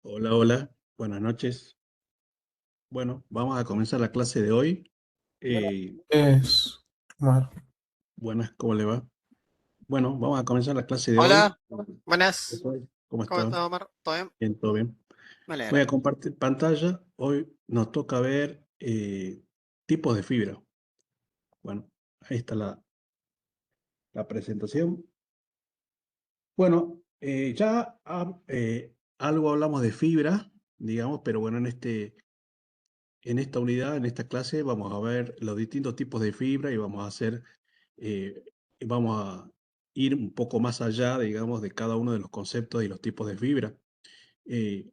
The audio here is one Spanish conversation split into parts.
Hola, hola, buenas noches. Bueno, vamos a comenzar la clase de hoy. Eh, Es, Omar. Buenas, ¿cómo le va? Bueno, vamos a comenzar la clase de hoy. Hola, buenas. ¿Cómo ¿Cómo está? estás, Omar? ¿Todo bien? Bien, todo bien. Me Voy a alegra. compartir pantalla. Hoy nos toca ver tipos de fibra. Bueno, ahí está la presentación. Bueno, algo hablamos de fibra, digamos, pero bueno, en esta unidad, en esta clase, vamos a ver los distintos tipos de fibra y eh, vamos a ir un poco más allá, digamos, de cada uno de los conceptos y los tipos de fibra.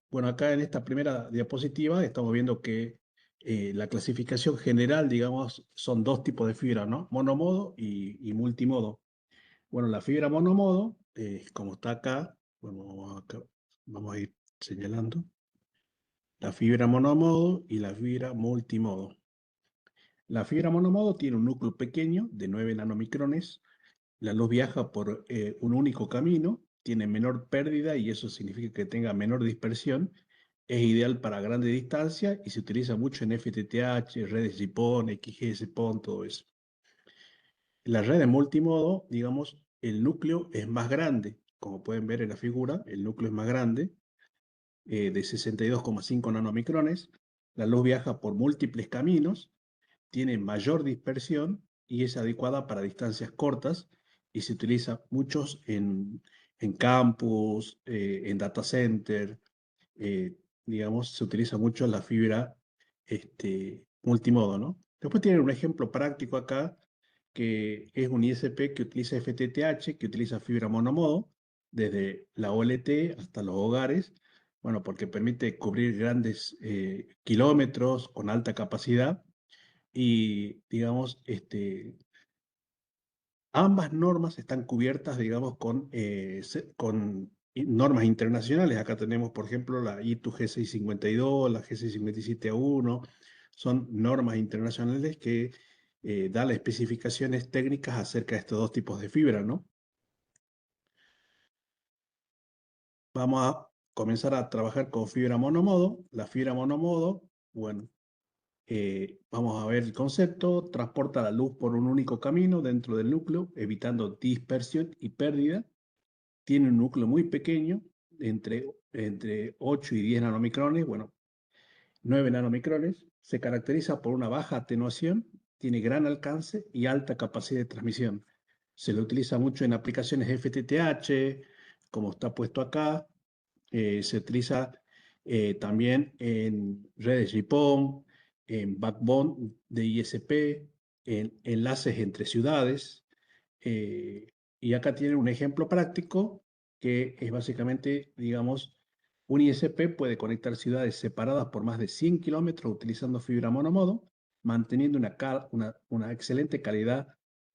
Bueno, acá en esta primera diapositiva estamos viendo que la clasificación general, digamos, son dos tipos de fibra, ¿no? Monomodo y multimodo. Bueno, la fibra monomodo, como está acá, bueno, vamos a ir señalando, la fibra monomodo y la fibra multimodo. La fibra monomodo tiene un núcleo pequeño de 9 nanomicrones. La luz viaja por un único camino, tiene menor pérdida y eso significa que tenga menor dispersión. Es ideal para grandes distancias y se utiliza mucho en FTTH, redes GPON, XGS-PON, todo eso. En las redes multimodo, digamos, el núcleo es más grande. Como pueden ver en la figura, el núcleo es más grande, de 62,5 nanomicrones. La luz viaja por múltiples caminos, tiene mayor dispersión y es adecuada para distancias cortas y se utiliza muchos en campus, en data center, eh, digamos, se utiliza mucho la fibra multimodo, ¿no? Después tienen un ejemplo práctico acá, que es un ISP que utiliza FTTH, que utiliza fibra monomodo, desde la OLT hasta los hogares, bueno, porque permite cubrir grandes kilómetros con alta capacidad y, digamos, ambas normas están cubiertas, digamos, con normas internacionales. Acá tenemos, por ejemplo, la ITU G652, la G657A1. Son normas internacionales que dan las especificaciones técnicas acerca de estos dos tipos de fibra, ¿no? Vamos a comenzar a trabajar con fibra monomodo. La fibra monomodo, bueno, vamos a ver el concepto: transporta la luz por un único camino dentro del núcleo, evitando dispersión y pérdida. Tiene un núcleo muy pequeño, entre 8 y 10 nanomicrones, bueno, 9 nanomicrones. Se caracteriza por una baja atenuación, tiene gran alcance y alta capacidad de transmisión. Se lo utiliza mucho en aplicaciones FTTH, como está puesto acá. Se utiliza también en redes GPON, en backbone de ISP, en enlaces entre ciudades. eh, y acá tienen un ejemplo práctico que es básicamente, digamos, un ISP puede conectar ciudades separadas por más de 100 kilómetros utilizando fibra monomodo, manteniendo una excelente calidad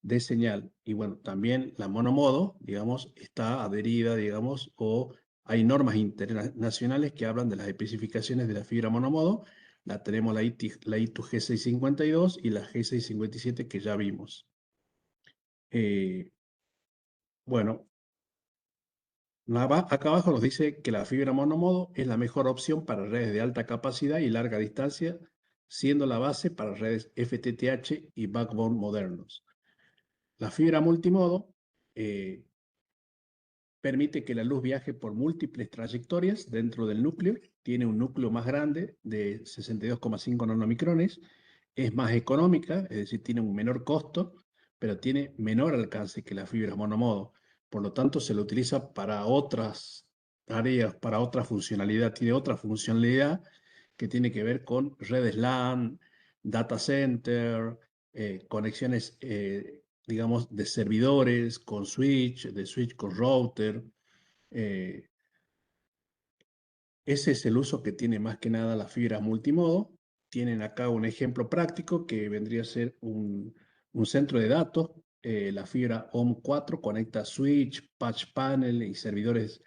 de señal. Y bueno, también la monomodo, digamos, está adherida, digamos, o hay normas internacionales que hablan de las especificaciones de la fibra monomodo. La tenemos la ITU G652 y la G657 que ya vimos. Eh, bueno, acá abajo nos dice que la fibra monomodo es la mejor opción para redes de alta capacidad y larga distancia, siendo la base para redes FTTH y backbone modernos. La fibra multimodo eh, permite que la luz viaje por múltiples trayectorias dentro del núcleo, tiene un núcleo más grande de 62,5 nanomicrones, es más económica, es decir, tiene un menor costo, pero tiene menor alcance que la fibra monomodo. Por lo tanto, se lo utiliza para otras tareas, para otra funcionalidad. Tiene otra funcionalidad que tiene que ver con redes LAN, data center, conexiones, digamos, de servidores con switch, de switch con router. eh, Ese es el uso que tiene más que nada la fibra multimodo. Tienen acá un ejemplo práctico que vendría a ser un centro de datos. La fibra OM4 conecta switch, patch panel y servidores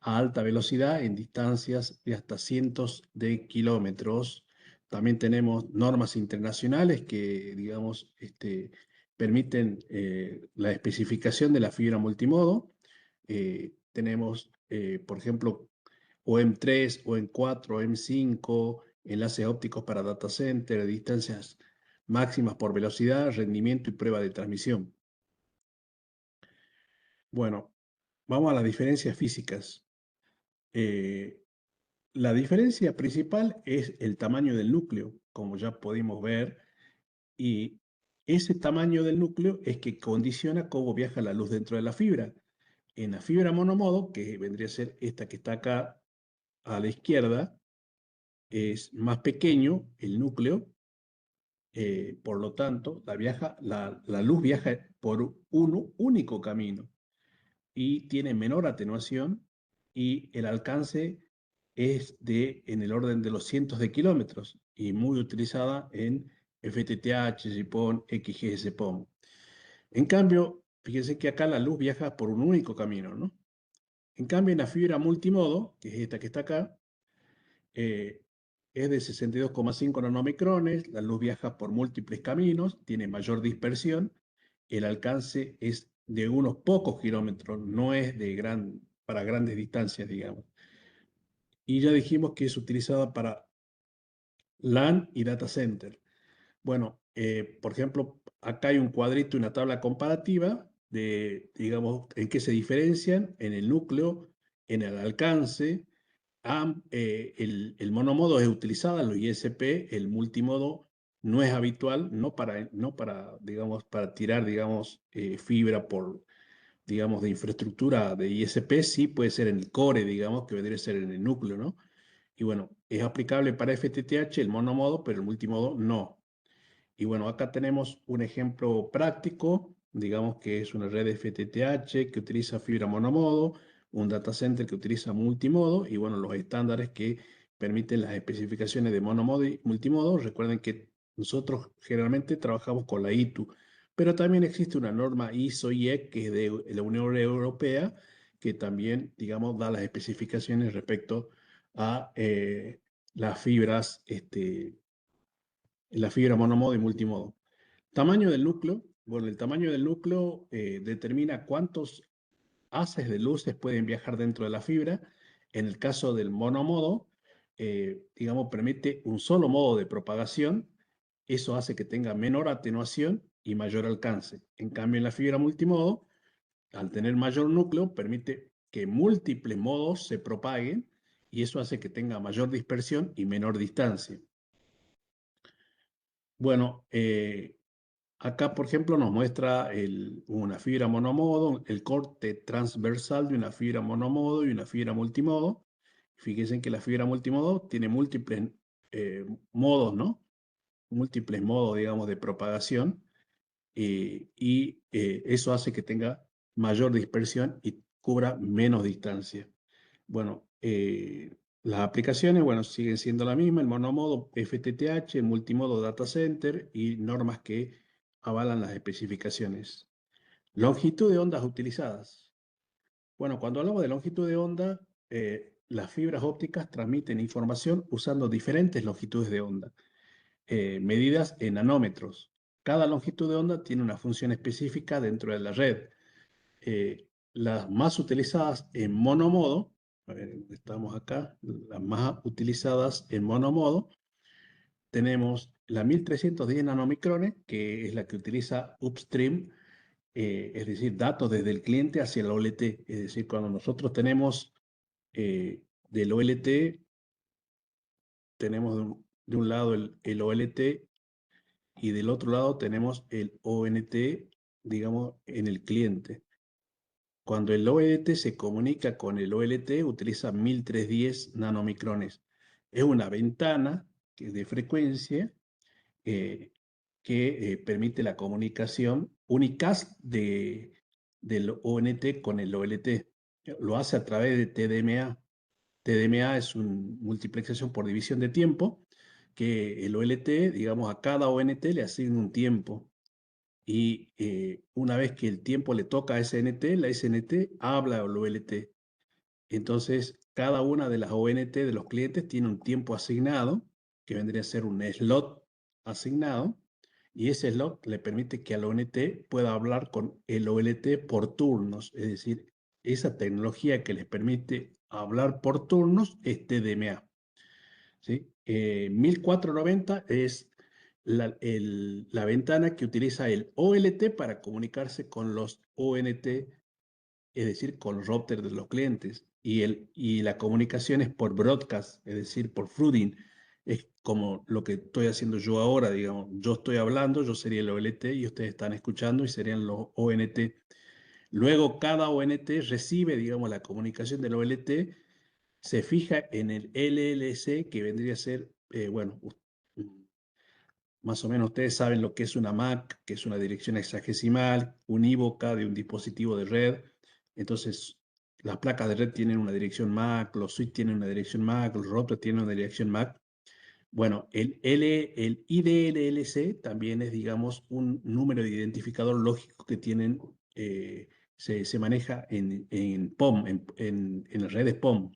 a alta velocidad en distancias de hasta cientos de kilómetros. También tenemos normas internacionales que, digamos, permiten la especificación de la fibra multimodo. Tenemos, por ejemplo, OM3, OM4, OM5, enlaces ópticos para data center, distancias máximas por velocidad, rendimiento y prueba de transmisión. Bueno, vamos a las diferencias físicas. La diferencia principal es el tamaño del núcleo, como ya pudimos ver, y ese tamaño del núcleo es que condiciona cómo viaja la luz dentro de la fibra. En la fibra monomodo, que vendría a ser esta que está acá a la izquierda, es más pequeño el núcleo, por lo tanto, la luz viaja por un único camino y tiene menor atenuación y el alcance es en el orden de los cientos de kilómetros y muy utilizada en FTTH, GPON, XGS-PON. En cambio, fíjense que acá la luz viaja por un único camino, ¿no? En cambio, en la fibra multimodo, que es esta que está acá, es de 62,5 nanomicrones, la luz viaja por múltiples caminos, tiene mayor dispersión, el alcance es de unos pocos kilómetros, no es para grandes distancias, digamos. Y ya dijimos que es utilizada para LAN y data center. Bueno, por ejemplo, acá hay un cuadrito, una tabla comparativa de, digamos, en qué se diferencian en el núcleo, en el alcance. El monomodo es utilizado en los ISP, el multimodo no es habitual, no para digamos, para tirar, digamos, fibra por, digamos, de infraestructura de ISP, sí puede ser en el core, digamos, que vendría a ser en el núcleo, ¿no? Y bueno, es aplicable para FTTH el monomodo, pero el multimodo no. Y bueno, acá tenemos un ejemplo práctico, digamos que es una red FTTH que utiliza fibra monomodo, un data center que utiliza multimodo y bueno, los estándares que permiten las especificaciones de monomodo y multimodo. Recuerden que nosotros generalmente trabajamos con la ITU, pero también existe una norma ISO-IEC que es de la Unión Europea que también, digamos, da las especificaciones respecto a las fibras, la fibra monomodo y multimodo. Tamaño del núcleo. Bueno, el tamaño del núcleo determina cuántos haces de luces pueden viajar dentro de la fibra. En el caso del monomodo, digamos, permite un solo modo de propagación. Eso hace que tenga menor atenuación y mayor alcance. En cambio, en la fibra multimodo, al tener mayor núcleo, permite que múltiples modos se propaguen y eso hace que tenga mayor dispersión y menor distancia. Bueno, acá, por ejemplo, nos muestra una fibra monomodo, el corte transversal de una fibra monomodo y una fibra multimodo. Fíjense que la fibra multimodo tiene múltiples modos, ¿no? Múltiples modos, digamos, de propagación y eso hace que tenga mayor dispersión y cubra menos distancia. Bueno, las aplicaciones, bueno, siguen siendo la misma, el monomodo FTTH, el multimodo data center y normas que avalan las especificaciones. Longitud de ondas utilizadas. Bueno, cuando hablamos de longitud de onda, las fibras ópticas transmiten información usando diferentes longitudes de onda, medidas en nanómetros. Cada longitud de onda tiene una función específica dentro de la red. Las más utilizadas en monomodo, a ver, estamos acá, las más utilizadas en monomodo, tenemos la 1310 nanomicrones, que es la que utiliza upstream, es decir, datos desde el cliente hacia el OLT. Es decir, cuando nosotros tenemos del OLT, tenemos de un lado el OLT y del otro lado tenemos el ONT, digamos, en el cliente. Cuando el OLT se comunica con el OLT, utiliza 1310 nanomicrones. Es una ventana de frecuencia que permite la comunicación unicast del ONT con el OLT. Lo hace a través de TDMA. TDMA es una multiplexación por división de tiempo, que el OLT, digamos, a cada ONT le asigna un tiempo. Y una vez que el tiempo le toca a SNT, la SNT habla al OLT. Entonces, cada una de las ONT de los clientes tiene un tiempo asignado, que vendría a ser un slot asignado, y ese slot le permite que al ONT pueda hablar con el OLT por turnos, es decir, esa tecnología que les permite hablar por turnos es TDMA. ¿Sí? 1490 es la ventana que utiliza el OLT para comunicarse con los ONT, es decir, con los routers de los clientes. Y la comunicación es por broadcast, es decir, por fruiting. Es como lo que estoy haciendo yo ahora, digamos. Yo estoy hablando, yo sería el OLT y ustedes están escuchando y serían los ONT. Luego cada ONT recibe, digamos, la comunicación del OLT, se fija en el LLC, que vendría a ser, bueno, más o menos ustedes saben lo que es una MAC, que es una dirección hexadecimal unívoca de un dispositivo de red. Entonces, las placas de red tienen una dirección MAC, los switches tienen una dirección MAC, los routers tienen una dirección MAC. Bueno, el IDLLC también es, digamos, un número de identificador lógico que tienen, se maneja en POM, en las redes POM.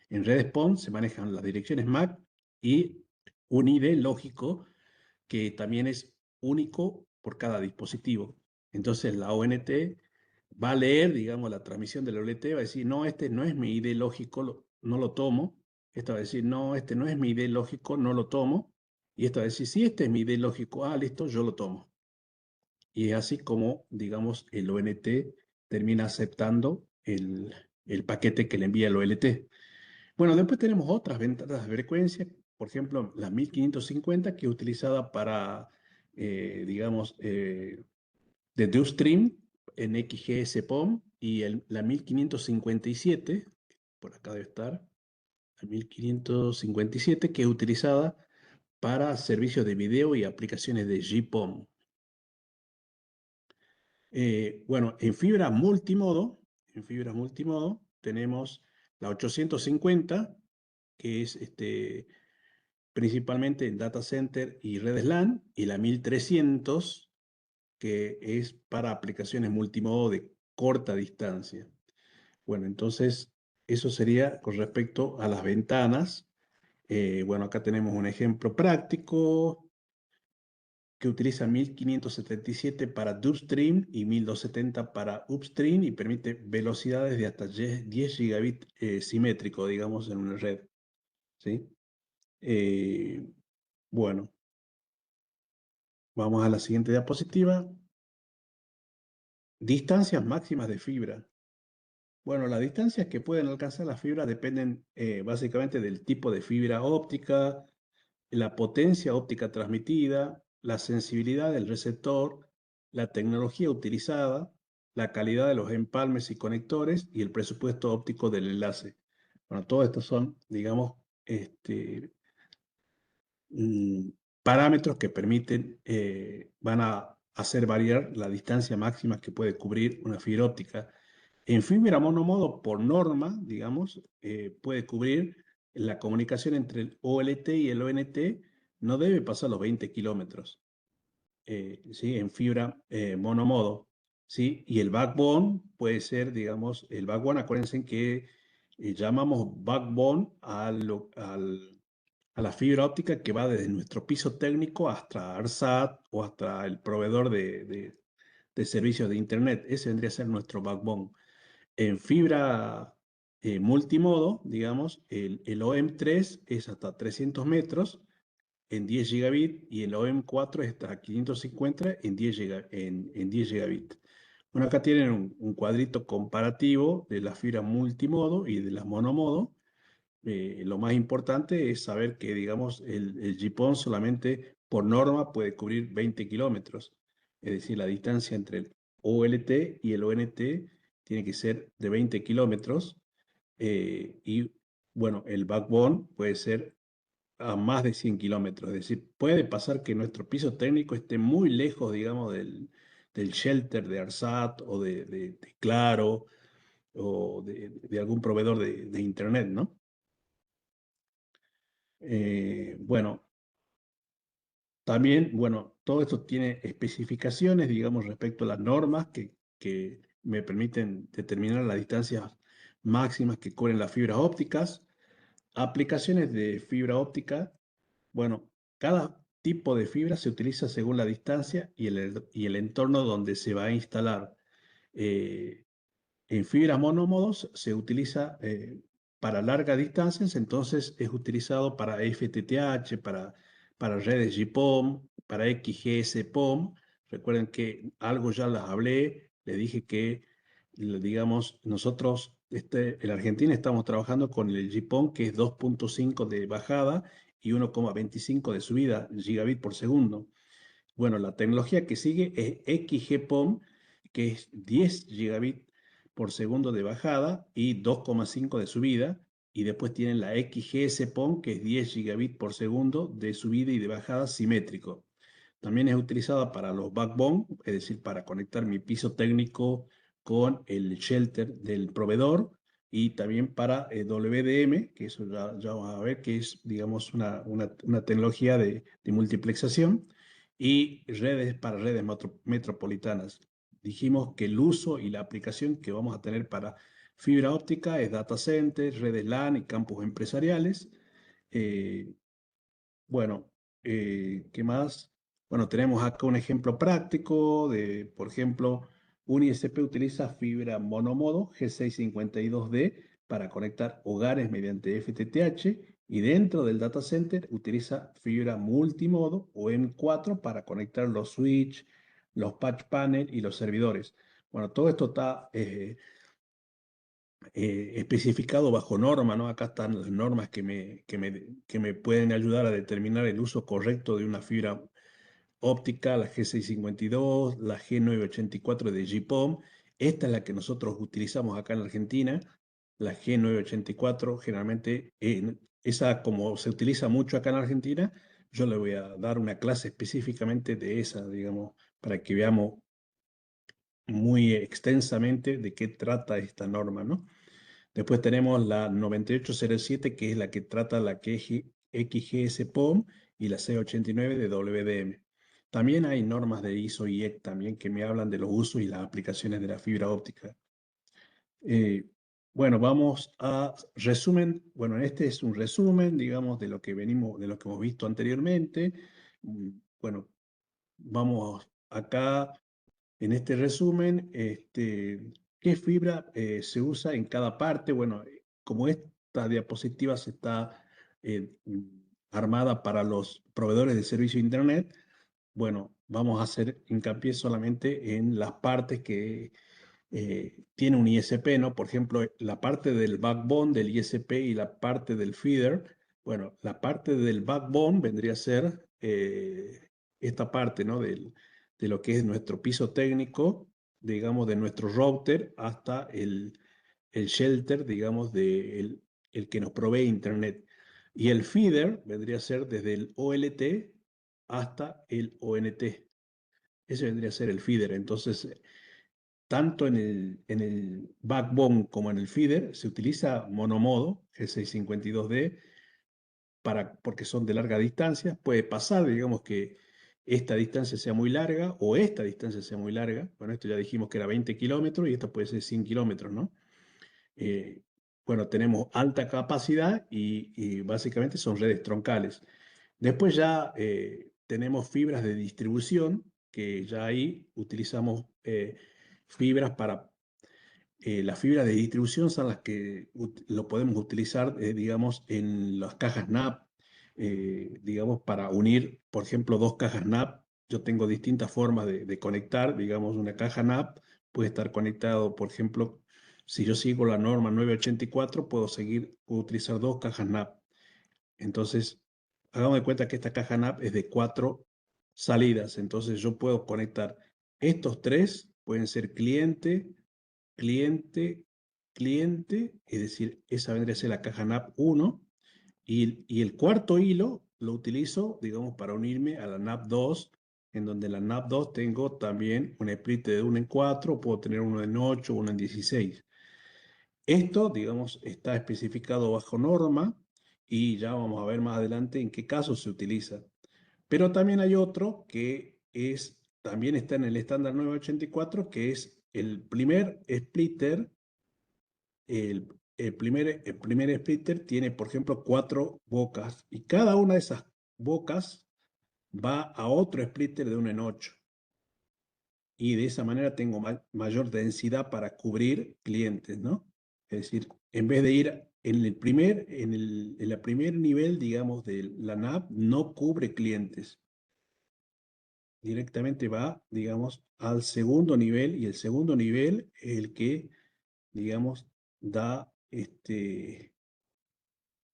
En redes POM se manejan las direcciones MAC y un ID lógico que también es único por cada dispositivo. Entonces la ONT va a leer, digamos, la transmisión del OLT, va a decir, no, este no es mi ID lógico, no lo tomo. Esta va a decir, no, este no es mi ID lógico, no lo tomo. Y esta va a decir, sí, este es mi ID lógico, ah, listo, yo lo tomo. Y es así como, digamos, el ONT termina aceptando el paquete que le envía el OLT. Bueno, después tenemos otras ventanas de frecuencia, por ejemplo, la 1550, que es utilizada para, digamos, de Dustream en XGS-PON, y la 1557, por acá debe estar, la 1557, que es utilizada para servicios de video y aplicaciones de GPON. Bueno, en fibra multimodo tenemos la 850, que es principalmente en data center y redes LAN, y la 1300, que es para aplicaciones multimodo de corta distancia. Bueno, entonces eso sería con respecto a las ventanas. Bueno, acá tenemos un ejemplo práctico que utiliza 1577 para downstream y 1270 para upstream, y permite velocidades de hasta 10 gigabit simétrico, digamos, en una red. ¿Sí? Bueno, vamos a la siguiente diapositiva. Distancias máximas de fibra. Bueno, las distancias que pueden alcanzar las fibras dependen básicamente del tipo de fibra óptica, la potencia óptica transmitida, la sensibilidad del receptor, la tecnología utilizada, la calidad de los empalmes y conectores y el presupuesto óptico del enlace. Bueno, todos estos son, digamos, mm, parámetros que permiten, van a hacer variar la distancia máxima que puede cubrir una fibra óptica. En fibra monomodo, por norma, digamos, puede cubrir la comunicación entre el OLT y el ONT, no debe pasar los 20 kilómetros, ¿sí? En fibra monomodo, ¿sí? Y el backbone puede ser, digamos, el backbone, acuérdense que llamamos backbone a la fibra óptica que va desde nuestro piso técnico hasta ARSAT o hasta el proveedor de servicios de Internet. Ese vendría a ser nuestro backbone. En fibra multimodo, digamos, el OM3 es hasta 300 metros en 10 gigabit, y el OM4 es hasta 550 en 10 gigabit. Bueno, acá tienen un cuadrito comparativo de la fibra multimodo y de la monomodo. Lo más importante es saber que, digamos, el GPON solamente por norma puede cubrir 20 kilómetros. Es decir, la distancia entre el OLT y el ONT tiene que ser de 20 kilómetros. Y bueno, el backbone puede ser a más de 100 kilómetros. Es decir, puede pasar que nuestro piso técnico esté muy lejos, digamos, del shelter de ARSAT o de Claro o de algún proveedor de Internet, ¿no? Bueno, también, bueno, todo esto tiene especificaciones, digamos, respecto a las normas que me permiten determinar las distancias máximas que cubren las fibras ópticas. Aplicaciones de fibra óptica. Bueno, cada tipo de fibra se utiliza según la distancia y el entorno donde se va a instalar. En fibras monómodos se utiliza para largas distancias, entonces es utilizado para FTTH, para redes GPON, para XGS-PON. Recuerden que algo ya las hablé, les dije que, digamos, nosotros en Argentina estamos trabajando con el GPON, que es 2.5 de bajada y 1,25 de subida gigabit por segundo. Bueno, la tecnología que sigue es XGPON, que es 10 gigabit por segundo de bajada y 2,5 de subida. Y después tienen la XGS-PON, que es 10 gigabit por segundo de subida y de bajada simétrico. También es utilizada para los backbone, es decir, para conectar mi piso técnico con el shelter del proveedor, y también para WDM, que eso ya vamos a ver, que es, digamos, una tecnología de multiplexación, y redes para redes metropolitanas. Dijimos que el uso y la aplicación que vamos a tener para fibra óptica es data centers, redes LAN y campos empresariales. Eh, bueno, ¿qué más? Bueno, tenemos acá un ejemplo práctico de, por ejemplo, un ISP utiliza fibra monomodo G652D para conectar hogares mediante FTTH, y dentro del data center utiliza fibra multimodo o M4 para conectar los switch, los patch panel y los servidores. Bueno, todo esto está especificado bajo norma, ¿no? Acá están las normas que me pueden ayudar a determinar el uso correcto de una fibra óptica, la G652, la G984 de GPON. Esta es la que nosotros utilizamos acá en Argentina, la G984, generalmente, esa como se utiliza mucho acá en Argentina, yo le voy a dar una clase específicamente de esa, digamos, para que veamos muy extensamente de qué trata esta norma, ¿no? Después tenemos la 9807, que es la que trata la XGS-PON, y la C89 de WDM. También hay normas de ISO y EC también que me hablan de los usos y las aplicaciones de la fibra óptica. Bueno, vamos a resumen. Bueno, este es un resumen, digamos, de lo que hemos visto anteriormente. Bueno, vamos acá en este resumen, ¿qué fibra se usa en cada parte? Bueno, como esta diapositiva se está eh, armada para los proveedores de servicio de Internet, bueno, vamos a hacer hincapié solamente en las partes que tiene un ISP, ¿no? Por ejemplo, la parte del backbone del ISP y la parte del feeder. Bueno, la parte del backbone vendría a ser esta parte, ¿no? De lo que es nuestro piso técnico, digamos, de nuestro router hasta el shelter, digamos, el que nos provee Internet. Y el feeder vendría a ser desde el OLT hasta el ONT. Ese vendría a ser el feeder. Entonces, tanto en el backbone como en el feeder se utiliza monomodo G652D porque son de larga distancia. Puede pasar, digamos, que esta distancia sea muy larga o esta distancia sea muy larga. Bueno, esto ya dijimos que era 20 kilómetros y esto puede ser 100 kilómetros, ¿no? Eh, bueno, tenemos alta capacidad y básicamente son redes troncales. Después ya tenemos fibras de distribución, que ya ahí utilizamos fibras para las fibras de distribución son las que lo podemos utilizar, digamos, en las cajas NAP, digamos, para unir, por ejemplo, dos cajas NAP. Yo tengo distintas formas de conectar, digamos, una caja NAP puede estar conectado, por ejemplo, si yo sigo la norma 984, puedo utilizar dos cajas NAP. Entonces, hagamos de cuenta que esta caja NAP es de 4 salidas, entonces yo puedo conectar estos tres, pueden ser cliente, cliente, cliente, es decir, esa vendría a ser la caja NAP 1, y el cuarto hilo lo utilizo, digamos, para unirme a la NAP 2, en donde la NAP 2 tengo también un split de 1 en 4, puedo tener uno en 8, uno en 16. Esto, digamos, está especificado bajo norma y ya vamos a ver más adelante en qué casos se utiliza. Pero también hay otro que también está en el estándar 984, que es el primer splitter. El primer splitter tiene, por ejemplo, 4 bocas y cada una de esas bocas va a otro splitter de 1 en 8. Y de esa manera tengo mayor densidad para cubrir clientes, ¿no? Es decir, en vez de ir en la primer nivel, digamos, de la NAP, no cubre clientes. Directamente va, digamos, al segundo nivel, y el segundo nivel es el que, digamos, da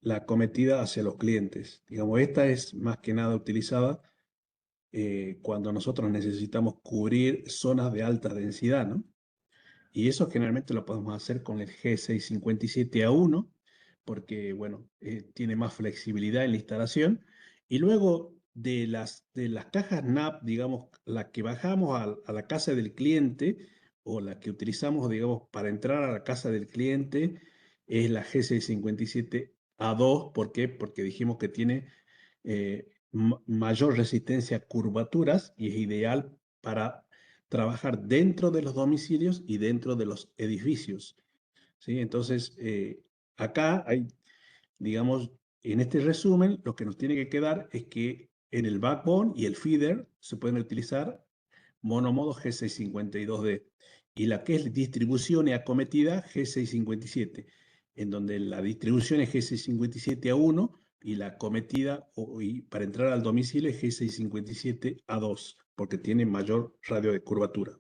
la acometida hacia los clientes. Digamos, esta es más que nada utilizada cuando nosotros necesitamos cubrir zonas de alta densidad, ¿no? Y eso generalmente lo podemos hacer con el G657A1, porque, bueno, tiene más flexibilidad en la instalación. Y luego de las cajas NAP, digamos, la que bajamos a la casa del cliente o la que utilizamos, digamos, para entrar a la casa del cliente es la G657A2. ¿Por qué? Porque dijimos que tiene mayor resistencia a curvaturas y es ideal para trabajar dentro de los domicilios y dentro de los edificios, ¿sí? Entonces, acá hay, digamos, en este resumen, lo que nos tiene que quedar es que en el backbone y el feeder se pueden utilizar monomodo G652D y la que es distribución y acometida G657, en donde la distribución es G657A1 y la acometida y para entrar al domicilio es G657A2, porque tiene mayor radio de curvatura.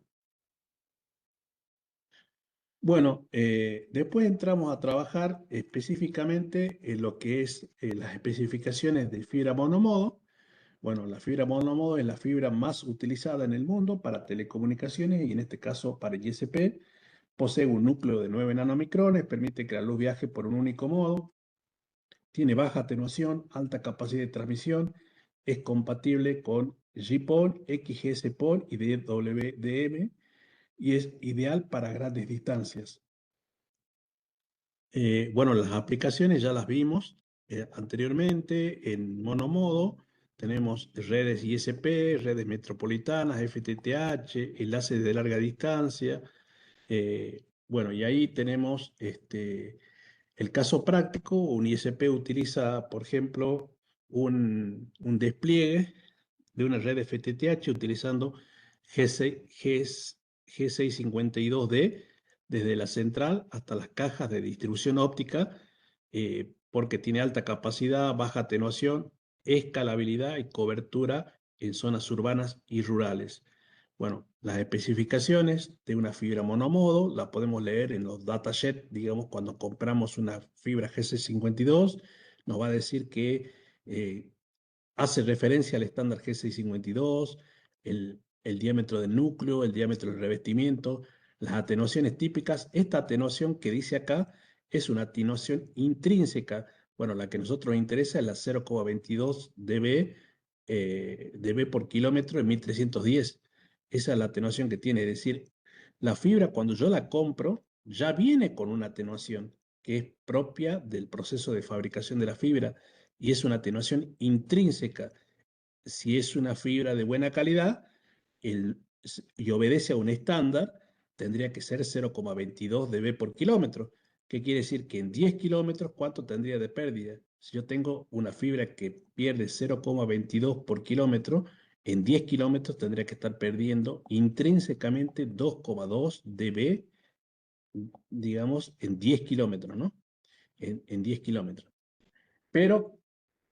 Bueno, después entramos a trabajar específicamente en lo que es las especificaciones de fibra monomodo. Bueno, la fibra monomodo es la fibra más utilizada en el mundo para telecomunicaciones y en este caso para ISP. Posee un núcleo de 9 nanomicrones, permite que la luz viaje por un único modo, tiene baja atenuación, alta capacidad de transmisión, es compatible con GPON, XGS-PON y DWDM y es ideal para grandes distancias. Bueno, las aplicaciones ya las vimos anteriormente en monomodo. Tenemos redes ISP, redes metropolitanas, FTTH, enlaces de larga distancia. Bueno, y ahí tenemos el caso práctico. Un ISP utiliza, por ejemplo, un despliegue de una red FTTH utilizando G652D desde la central hasta las cajas de distribución óptica, porque tiene alta capacidad, baja atenuación, escalabilidad y cobertura en zonas urbanas y rurales. Bueno, las especificaciones de una fibra monomodo la podemos leer en los datasets, digamos, cuando compramos una fibra GC52, nos va a decir que hace referencia al estándar G652, el diámetro del núcleo, el diámetro del revestimiento, las atenuaciones típicas. Esta atenuación que dice acá es una atenuación intrínseca. Bueno, la que a nosotros nos interesa es la 0,22 dB, dB por kilómetro en 1310. Esa es la atenuación que tiene. Es decir, la fibra cuando yo la compro ya viene con una atenuación que es propia del proceso de fabricación de la fibra y es una atenuación intrínseca. Si es una fibra de buena calidad y obedece a un estándar, tendría que ser 0,22 dB por kilómetro. ¿Qué quiere decir? Que en 10 kilómetros, ¿cuánto tendría de pérdida? Si yo tengo una fibra que pierde 0,22 por kilómetro, en 10 kilómetros tendría que estar perdiendo intrínsecamente 2,2 dB, digamos, en 10 kilómetros, ¿no? En 10 kilómetros. Pero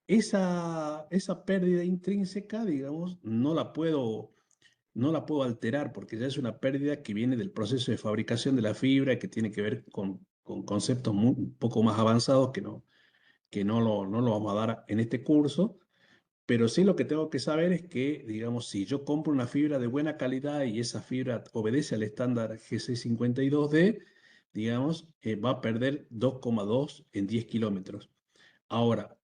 esa pérdida intrínseca, digamos, no la puedo alterar porque ya es una pérdida que viene del proceso de fabricación de la fibra y que tiene que ver con conceptos un poco más avanzados que no lo vamos a dar en este curso. Pero sí lo que tengo que saber es que, digamos, si yo compro una fibra de buena calidad y esa fibra obedece al estándar GC52D, digamos, va a perder 2,2 en 10 kilómetros. Ahora,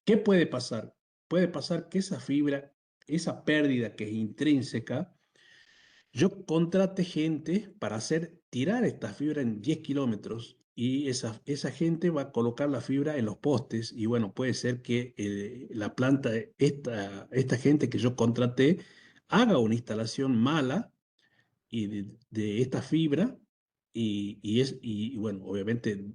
¿qué puede pasar? Puede pasar que esa fibra, esa pérdida que es intrínseca, yo contrate gente para hacer tirar esta fibra en 10 kilómetros y esa gente va a colocar la fibra en los postes y bueno, puede ser que la planta, esta gente que yo contraté, haga una instalación mala y de esta fibra y bueno, obviamente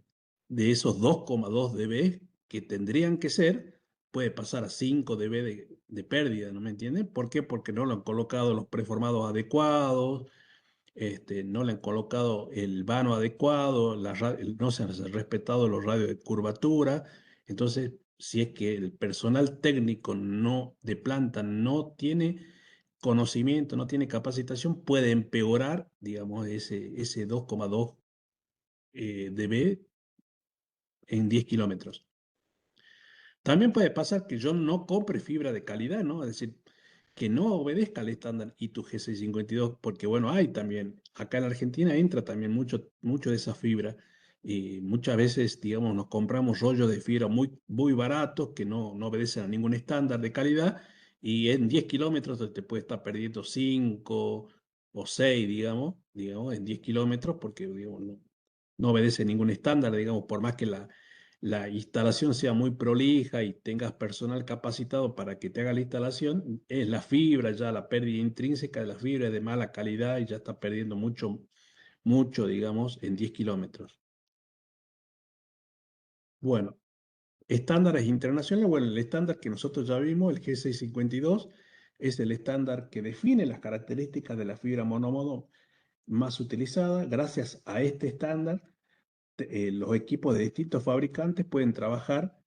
de esos 2,2 dB que tendrían que ser, puede pasar a 5 dB de pérdida, ¿no me entienden? ¿Por qué? Porque no lo han colocado los preformados adecuados, no le han colocado el vano adecuado, no se han respetado los radios de curvatura. Entonces, si es que el personal técnico de planta no tiene conocimiento, no tiene capacitación, puede empeorar, digamos, ese 2,2 dB en 10 kilómetros. También puede pasar que yo no compre fibra de calidad, ¿no? Es decir, que no obedezca al estándar ITU G652, porque bueno, hay también, acá en Argentina entra también mucho de esa fibra, y muchas veces, digamos, nos compramos rollos de fibra muy baratos que no obedecen a ningún estándar de calidad, y en 10 kilómetros te puede estar perdiendo 5 o 6, digamos, en 10 kilómetros, porque digamos, no obedece ningún estándar, digamos, por más que la instalación sea muy prolija y tengas personal capacitado para que te haga la instalación, es la fibra, ya la pérdida intrínseca de la fibra es de mala calidad y ya está perdiendo mucho, digamos, en 10 kilómetros. Bueno, estándares internacionales, bueno, el estándar que nosotros ya vimos, el G652, es el estándar que define las características de la fibra monomodo más utilizada. Gracias a este estándar, los equipos de distintos fabricantes pueden trabajar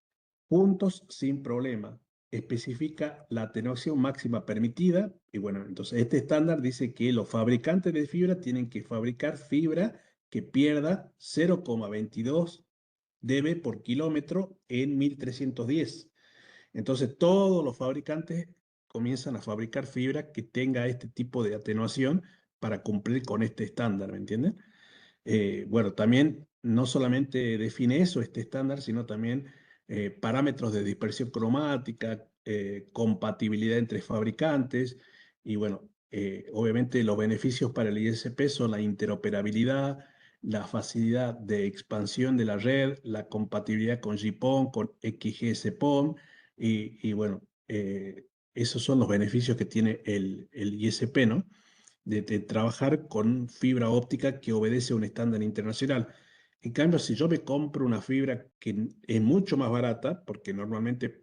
juntos sin problema. Especifica la atenuación máxima permitida. Y bueno, entonces este estándar dice que los fabricantes de fibra tienen que fabricar fibra que pierda 0,22 dB por kilómetro en 1310. Entonces todos los fabricantes comienzan a fabricar fibra que tenga este tipo de atenuación para cumplir con este estándar, ¿me entienden? Bueno, también no solamente define eso, este estándar, sino también parámetros de dispersión cromática, compatibilidad entre fabricantes y bueno, obviamente los beneficios para el ISP son la interoperabilidad, la facilidad de expansión de la red, la compatibilidad con GPON, con XGS-PON y bueno, esos son los beneficios que tiene el ISP, ¿no? De trabajar con fibra óptica que obedece a un estándar internacional. En cambio, si yo me compro una fibra que es mucho más barata, porque normalmente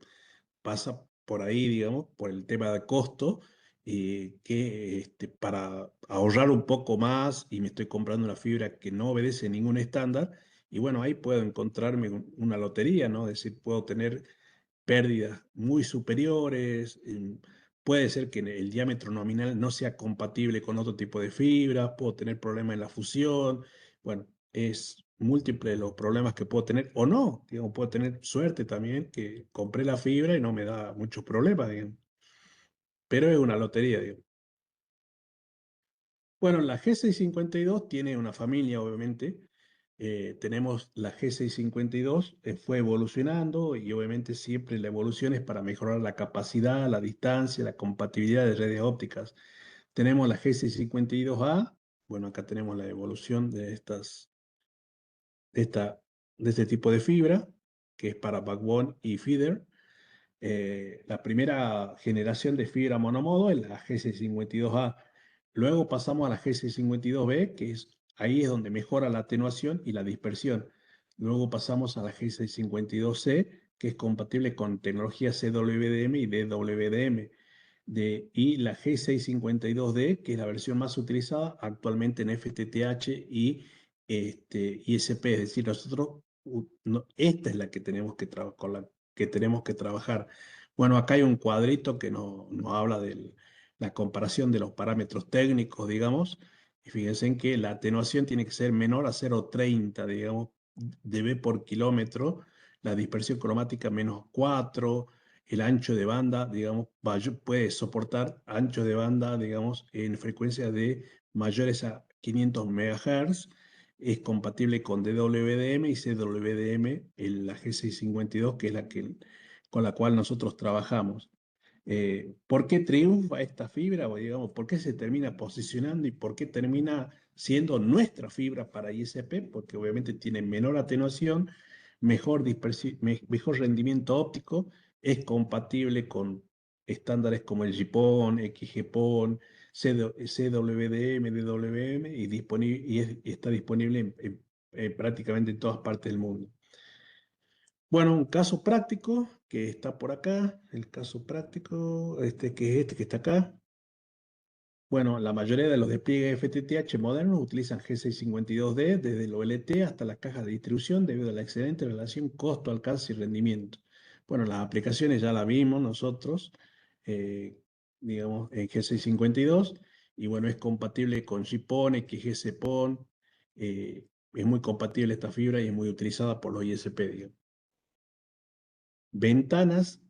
pasa por ahí, digamos, por el tema de costo, que para ahorrar un poco más y me estoy comprando una fibra que no obedece ningún estándar, y bueno, ahí puedo encontrarme una lotería, ¿no? Es decir, puedo tener pérdidas muy superiores. Puede ser que el diámetro nominal no sea compatible con otro tipo de fibras, puedo tener problemas en la fusión. Bueno, es múltiple los problemas que puedo tener o no. Digamos, puedo tener suerte también que compré la fibra y no me da muchos problemas, digamos. Pero es una lotería, digamos. Bueno, la G652 tiene una familia, obviamente. Tenemos la G652, fue evolucionando y obviamente siempre la evolución es para mejorar la capacidad, la distancia, la compatibilidad de redes ópticas. Tenemos la G652A, bueno, acá tenemos la evolución de, esta, de este tipo de fibra, que es para backbone y feeder. La primera generación de fibra monomodo es la GC52A. Luego pasamos a la GC52B, ahí es donde mejora la atenuación y la dispersión. Luego pasamos a la GC52C, que es compatible con tecnología CWDM y DWDM. Y la G652D, que es la versión más utilizada actualmente en FTTH y ISP. Es decir, nosotros, esta es la que tenemos que con la que tenemos que trabajar. Bueno, acá hay un cuadrito que nos habla de la comparación de los parámetros técnicos, digamos, y fíjense en que la atenuación tiene que ser menor a 0,30, digamos, dB por kilómetro, la dispersión cromática -4, el ancho de banda, digamos, puede soportar anchos de banda, digamos, en frecuencias de mayores a 500 MHz, es compatible con DWDM y CWDM, la G652, que es con la cual nosotros trabajamos. ¿Por qué triunfa esta fibra? O digamos, ¿por qué se termina posicionando y por qué termina siendo nuestra fibra para ISP? Porque obviamente tiene menor atenuación, mejor rendimiento óptico, es compatible con estándares como el GPON, XGPON, CWDM, DWM y está disponible en prácticamente en todas partes del mundo. Bueno, un caso práctico que está por acá, el caso práctico, que es este que está acá. Bueno, la mayoría de los despliegues FTTH modernos utilizan G652D desde el OLT hasta las cajas de distribución debido a la excelente relación costo, alcance y rendimiento. Bueno, las aplicaciones ya las vimos nosotros, eh, digamos, en G652, y bueno, es compatible con GPON, XGS-PON, es muy compatible esta fibra y es muy utilizada por los ISP, digamos. Ventanas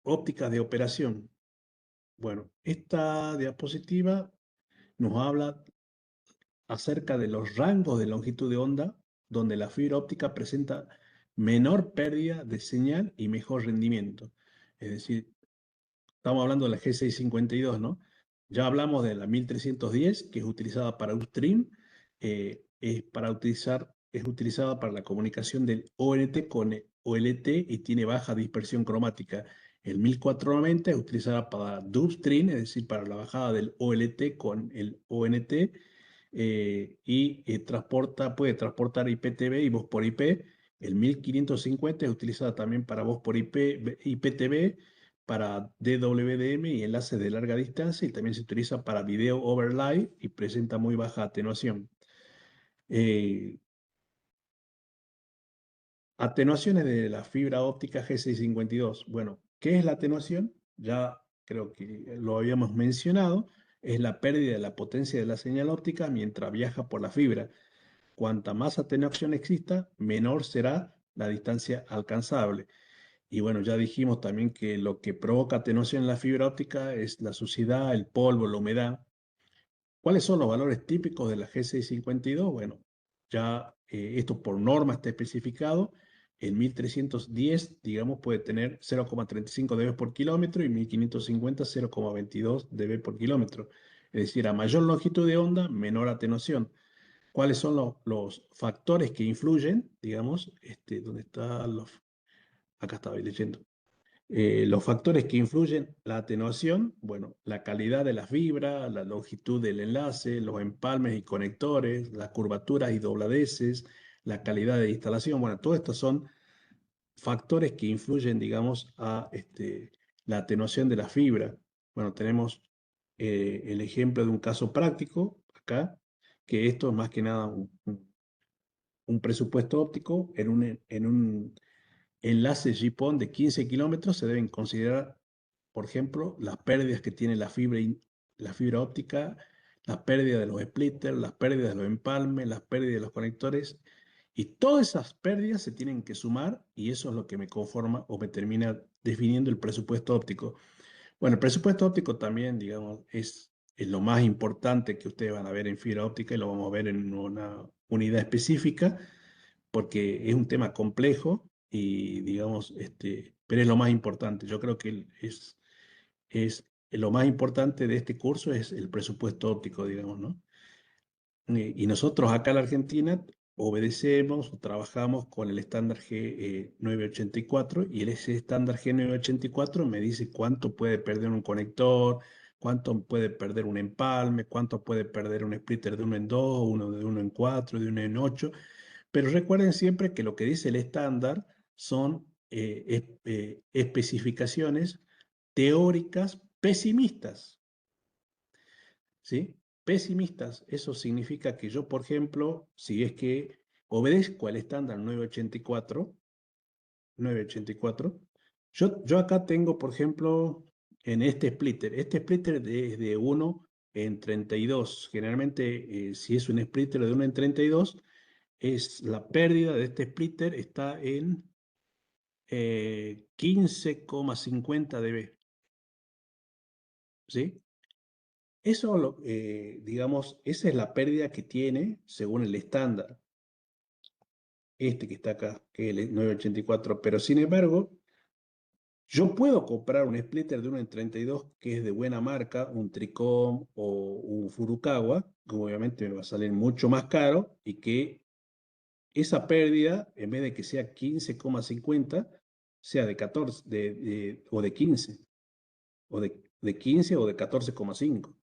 ópticas de operación. Bueno, esta diapositiva nos habla acerca de los rangos de longitud de onda donde la fibra óptica presenta menor pérdida de señal y mejor rendimiento. Es decir, estamos hablando de la G652, ¿no? Ya hablamos de la 1310, que es utilizada para Upstream, es utilizada para la comunicación del ONT con el OLT y tiene baja dispersión cromática. El 1490 es utilizada para Downstream, es decir, para la bajada del OLT con el ONT, puede transportar IPTV y voz por IP. El 1550 es utilizada también para voz por IP, IPTV, para DWDM y enlaces de larga distancia, y también se utiliza para video overlay y presenta muy baja atenuación. Atenuaciones de la fibra óptica G652. Bueno, ¿qué es la atenuación? Ya creo que lo habíamos mencionado. Es la pérdida de la potencia de la señal óptica mientras viaja por la fibra. Cuanta más atenuación exista, menor será la distancia alcanzable. Y bueno, ya dijimos también que lo que provoca atenuación en la fibra óptica es la suciedad, el polvo, la humedad. ¿Cuáles son los valores típicos de la G652? Bueno, ya esto por norma está especificado. En 1310, digamos, puede tener 0,35 dB por kilómetro y 1550 0,22 dB por kilómetro. Es decir, a mayor longitud de onda, menor atenuación. ¿Cuáles son los factores que influyen? Digamos, ¿dónde están los? Acá estaba leyendo. Los factores que influyen la atenuación, bueno, la calidad de la fibra, la longitud del enlace, los empalmes y conectores, las curvaturas y dobladeces, la calidad de instalación, bueno, todos estos son factores que influyen, digamos, a la atenuación de la fibra. Bueno, tenemos el ejemplo de un caso práctico acá, que esto es más que nada un presupuesto óptico en un enlace GPON de 15 kilómetros. Se deben considerar, por ejemplo, las pérdidas que tiene la fibra óptica, las pérdidas de los splitters, las pérdidas de los empalmes, las pérdidas de los conectores, y todas esas pérdidas se tienen que sumar, y eso es lo que me conforma o me termina definiendo el presupuesto óptico. Bueno, el presupuesto óptico también, digamos, es lo más importante que ustedes van a ver en fibra óptica, y lo vamos a ver en una unidad específica, porque es un tema complejo y, digamos, pero es lo más importante. Yo creo que es lo más importante de este curso es el presupuesto óptico, digamos, ¿no? Y nosotros acá en la Argentina obedecemos o trabajamos con el estándar G984, y ese estándar G984 me dice cuánto puede perder un conector, cuánto puede perder un empalme, cuánto puede perder un splitter de 1 en 2, uno de 1 en 4, de 1 en 8. Pero recuerden siempre que lo que dice el estándar son especificaciones teóricas pesimistas, ¿sí? Pesimistas. Eso significa que yo, por ejemplo, si es que obedezco al estándar 984, yo acá tengo, por ejemplo, en este splitter es de 1 en 32. Generalmente, si es un splitter de 1 en 32, la pérdida de este splitter está en 15,50 dB, ¿sí? Eso, digamos, esa es la pérdida que tiene según el estándar, que está acá, que es el 984. Pero sin embargo, yo puedo comprar un splitter de 1 en 32 que es de buena marca, un Tricom o un Furukawa, que obviamente me va a salir mucho más caro, y que esa pérdida, en vez de que sea 15,50, sea de 14, o de 15, de 15 o de 14,5.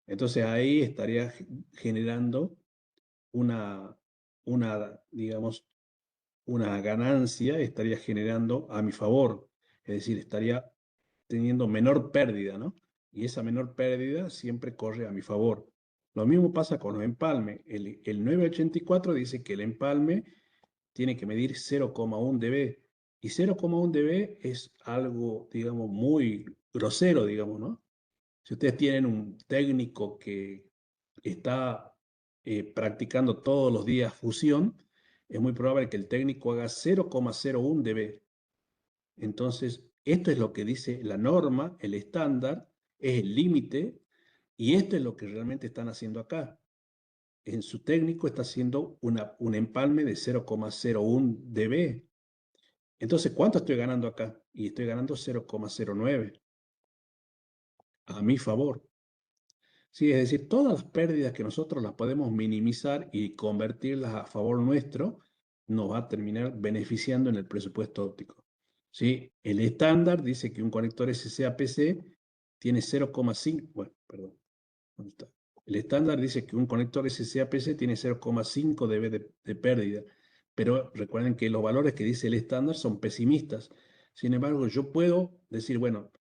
Entonces ahí estaría generando una, digamos, una ganancia, estaría generando a mi favor. Es decir, estaría teniendo menor pérdida, ¿no? y esa menor pérdida siempre corre a mi favor. Lo mismo pasa con los empalmes. El 984 dice que el empalme tiene que medir 0,1 dB, y 0,1 dB es algo, digamos, muy grosero, digamos, ¿no? Si ustedes tienen un técnico que está practicando todos los días fusión, es muy probable que el técnico haga 0,01 dB. Entonces, esto es lo que dice la norma, el estándar, es el límite, y esto es lo que realmente están haciendo acá. En su técnico está haciendo un empalme de 0,01 dB. Entonces, ¿cuánto estoy ganando acá? Y estoy ganando 0,09 a mi favor. Sí, es decir, todas las pérdidas que nosotros las podemos minimizar y convertirlas a favor nuestro, nos va a terminar beneficiando en el presupuesto óptico. ¿Sí? El estándar dice que un conector SCA-PC tiene 0,5, bueno, perdón, ¿dónde está? El estándar dice que un conector SCA-PC tiene 0,5 dB de pérdida, pero recuerden que los valores que dice el estándar son pesimistas. Sin embargo, yo puedo decir, bueno,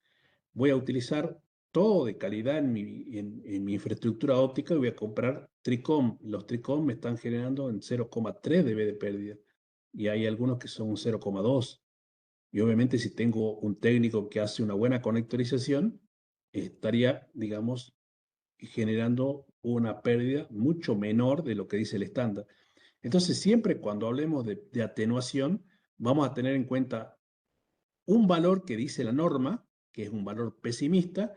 voy a utilizar todo de calidad en mi infraestructura óptica y voy a comprar Tricom. Los Tricom me están generando en 0,3 dB de pérdida y hay algunos que son 0,2. Y obviamente si tengo un técnico que hace una buena conectorización, estaría, digamos, generando una pérdida mucho menor de lo que dice el estándar. Entonces, siempre cuando hablemos de atenuación, vamos a tener en cuenta un valor que dice la norma, que es un valor pesimista,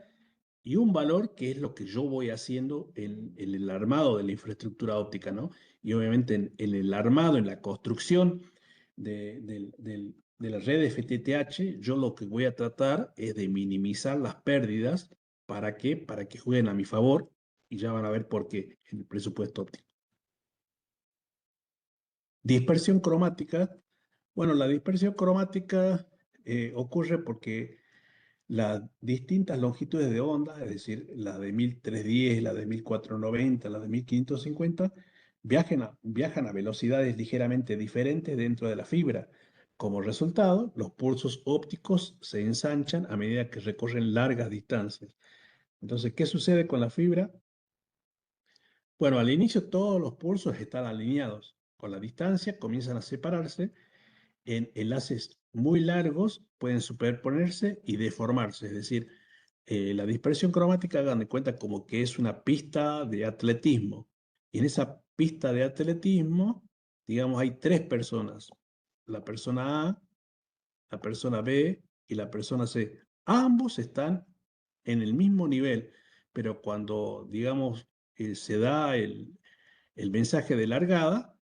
y un valor que es lo que yo voy haciendo en el armado de la infraestructura óptica, ¿no? Y obviamente en el armado, en la construcción de la red FTTH, yo lo que voy a tratar es de minimizar las pérdidas. ¿Para qué? Para que jueguen a mi favor, y ya van a ver por qué en el presupuesto óptico. Dispersión cromática. Bueno, la dispersión cromática ocurre porque las distintas longitudes de onda, es decir, la de 1310, la de 1490, la de 1550, viajan a velocidades ligeramente diferentes dentro de la fibra. Como resultado, los pulsos ópticos se ensanchan a medida que recorren largas distancias. Entonces, ¿qué sucede con la fibra? Bueno, al inicio todos los pulsos están alineados. Con la distancia comienzan a separarse en enlaces muy largos, pueden superponerse y deformarse. Es decir, la dispersión cromática, hagan de cuenta como que es una pista de atletismo. Y en esa pista de atletismo, digamos, hay tres personas. La persona A, la persona B y la persona C. Ambos están en el mismo nivel, pero cuando, digamos, se da el mensaje de largada,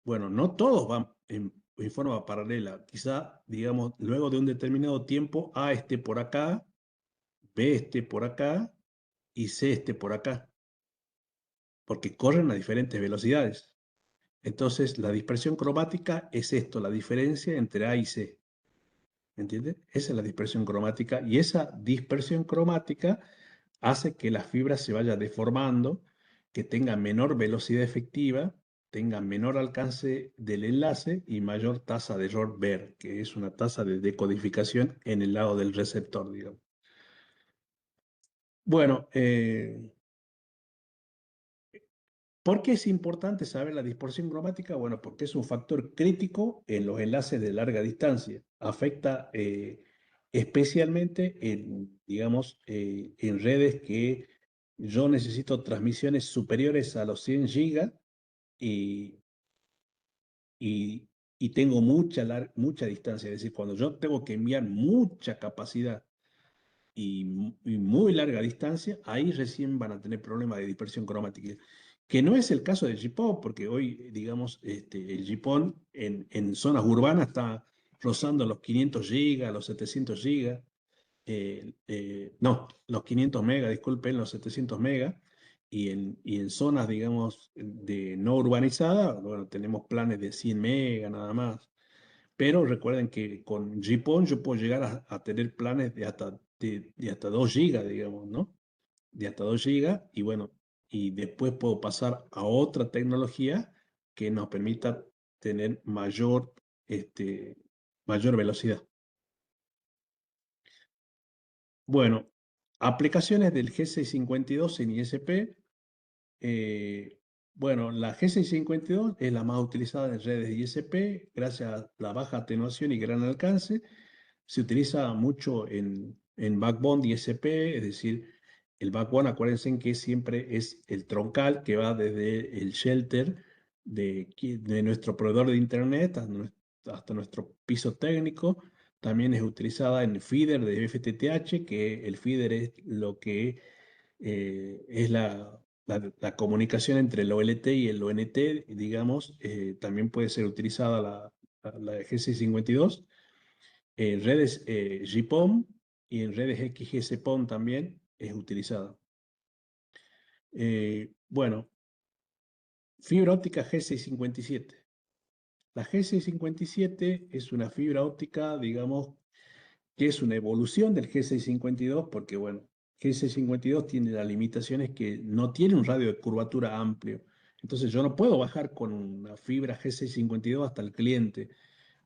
bueno, no todos van en forma paralela. Quizá, digamos, luego de un determinado tiempo, A esté por acá, B esté por acá y C esté por acá, porque corren a diferentes velocidades. Entonces, la dispersión cromática es esto, la diferencia entre A y C. ¿Entiendes? Esa es la dispersión cromática, y esa dispersión cromática hace que la fibra se vaya deformando, que tenga menor velocidad efectiva, tenga menor alcance del enlace y mayor tasa de error ver, que es una tasa de decodificación en el lado del receptor, digamos. Bueno, ¿por qué es importante saber la dispersión cromática? Bueno, porque es un factor crítico en los enlaces de larga distancia. Afecta especialmente en, digamos, en redes que yo necesito transmisiones superiores a los 100 gigas y, y, y tengo mucha distancia. Es decir, cuando yo tengo que enviar mucha capacidad y muy larga distancia, ahí recién van a tener problemas de dispersión cromática, que no es el caso del GPON, porque hoy, digamos, el GPON en zonas urbanas está rozando los 500 gigas, los 700 gigas, no, los 500 megas, disculpen, los 700 megas, y en zonas, digamos, de no urbanizadas, bueno, tenemos planes de 100 megas nada más. Pero recuerden que con GPON yo puedo llegar a tener planes de hasta 2 gigas, digamos, ¿no? De hasta 2 gigas, y bueno, y después puedo pasar a otra tecnología que nos permita tener mayor velocidad. Bueno, aplicaciones del G652 en ISP. Bueno, la G652 es la más utilizada en redes de ISP gracias a la baja atenuación y gran alcance. Se utiliza mucho en backbone de ISP, es decir, el backbone, acuérdense en que siempre es el troncal que va desde el shelter de nuestro proveedor de Internet hasta nuestro piso técnico. También es utilizada en feeder de FTTH, que el feeder es lo que es la comunicación entre el OLT y el ONT, digamos. También puede ser utilizada la G652 en redes GPON y en redes XGS-PON también es utilizada. Bueno, fibra óptica G657. La G657 es una fibra óptica, digamos, que es una evolución del G652 porque, bueno, G652 tiene las limitaciones que no tiene un radio de curvatura amplio. Entonces yo no puedo bajar con una fibra G652 hasta el cliente.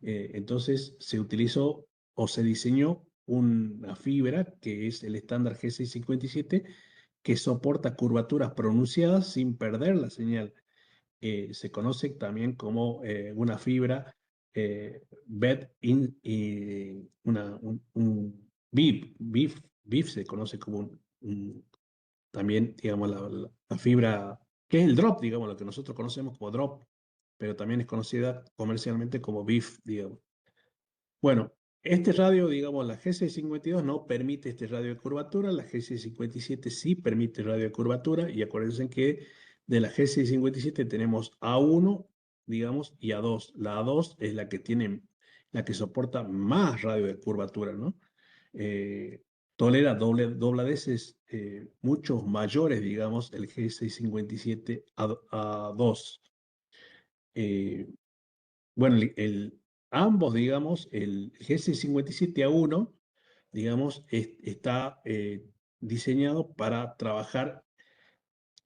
Entonces se utilizó o se diseñó una fibra que es el estándar G657 que soporta curvaturas pronunciadas sin perder la señal. Se conoce también como una fibra bed-in, un BIF se conoce como también, digamos, la fibra, que es el drop, digamos, lo que nosotros conocemos como drop, pero también es conocida comercialmente como BIF, digamos. Bueno, este radio, digamos, la G652 no permite este radio de curvatura, la G657 sí permite radio de curvatura, y acuérdense que de la G657 tenemos A1, digamos, y A2. La A2 es la que soporta más radio de curvatura, ¿no? Eh, Tolera dobleces muchos mayores, digamos, el G657 A2. Bueno, ambos, digamos, el GC57A1, digamos, está diseñado para trabajar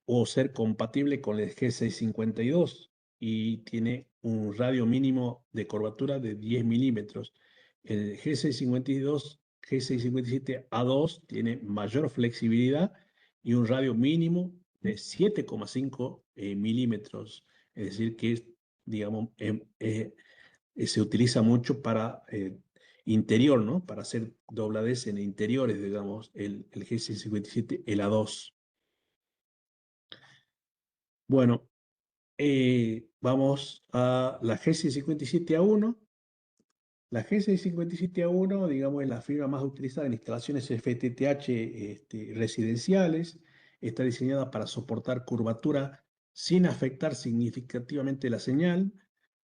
o ser compatible con el G652 y tiene un radio mínimo de curvatura de 10 milímetros. El G652, G657A2 tiene mayor flexibilidad y un radio mínimo de 7,5 milímetros. Es decir, que es, digamos, se utiliza mucho para interior, ¿no? Para hacer dobladez en interiores, digamos, el G657, el A2. Bueno, vamos a la G657A1. La G657A1, digamos, es la fibra más utilizada en instalaciones FTTH residenciales. Está diseñada para soportar curvatura sin afectar significativamente la señal.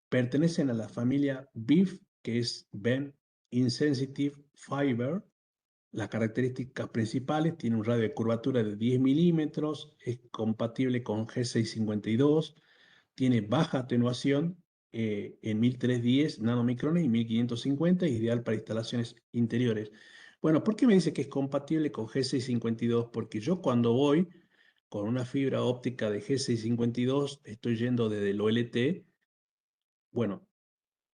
Pertenecen a la familia BIF, que es Bend Insensitive Fiber. Las características principales: tiene un radio de curvatura de 10 milímetros, es compatible con G652, tiene baja atenuación en 1310 nanomicrones y 1550, ideal para instalaciones interiores. Bueno, ¿por qué me dice que es compatible con G652? Porque yo cuando voy con una fibra óptica de G652, estoy yendo desde el OLT. Bueno,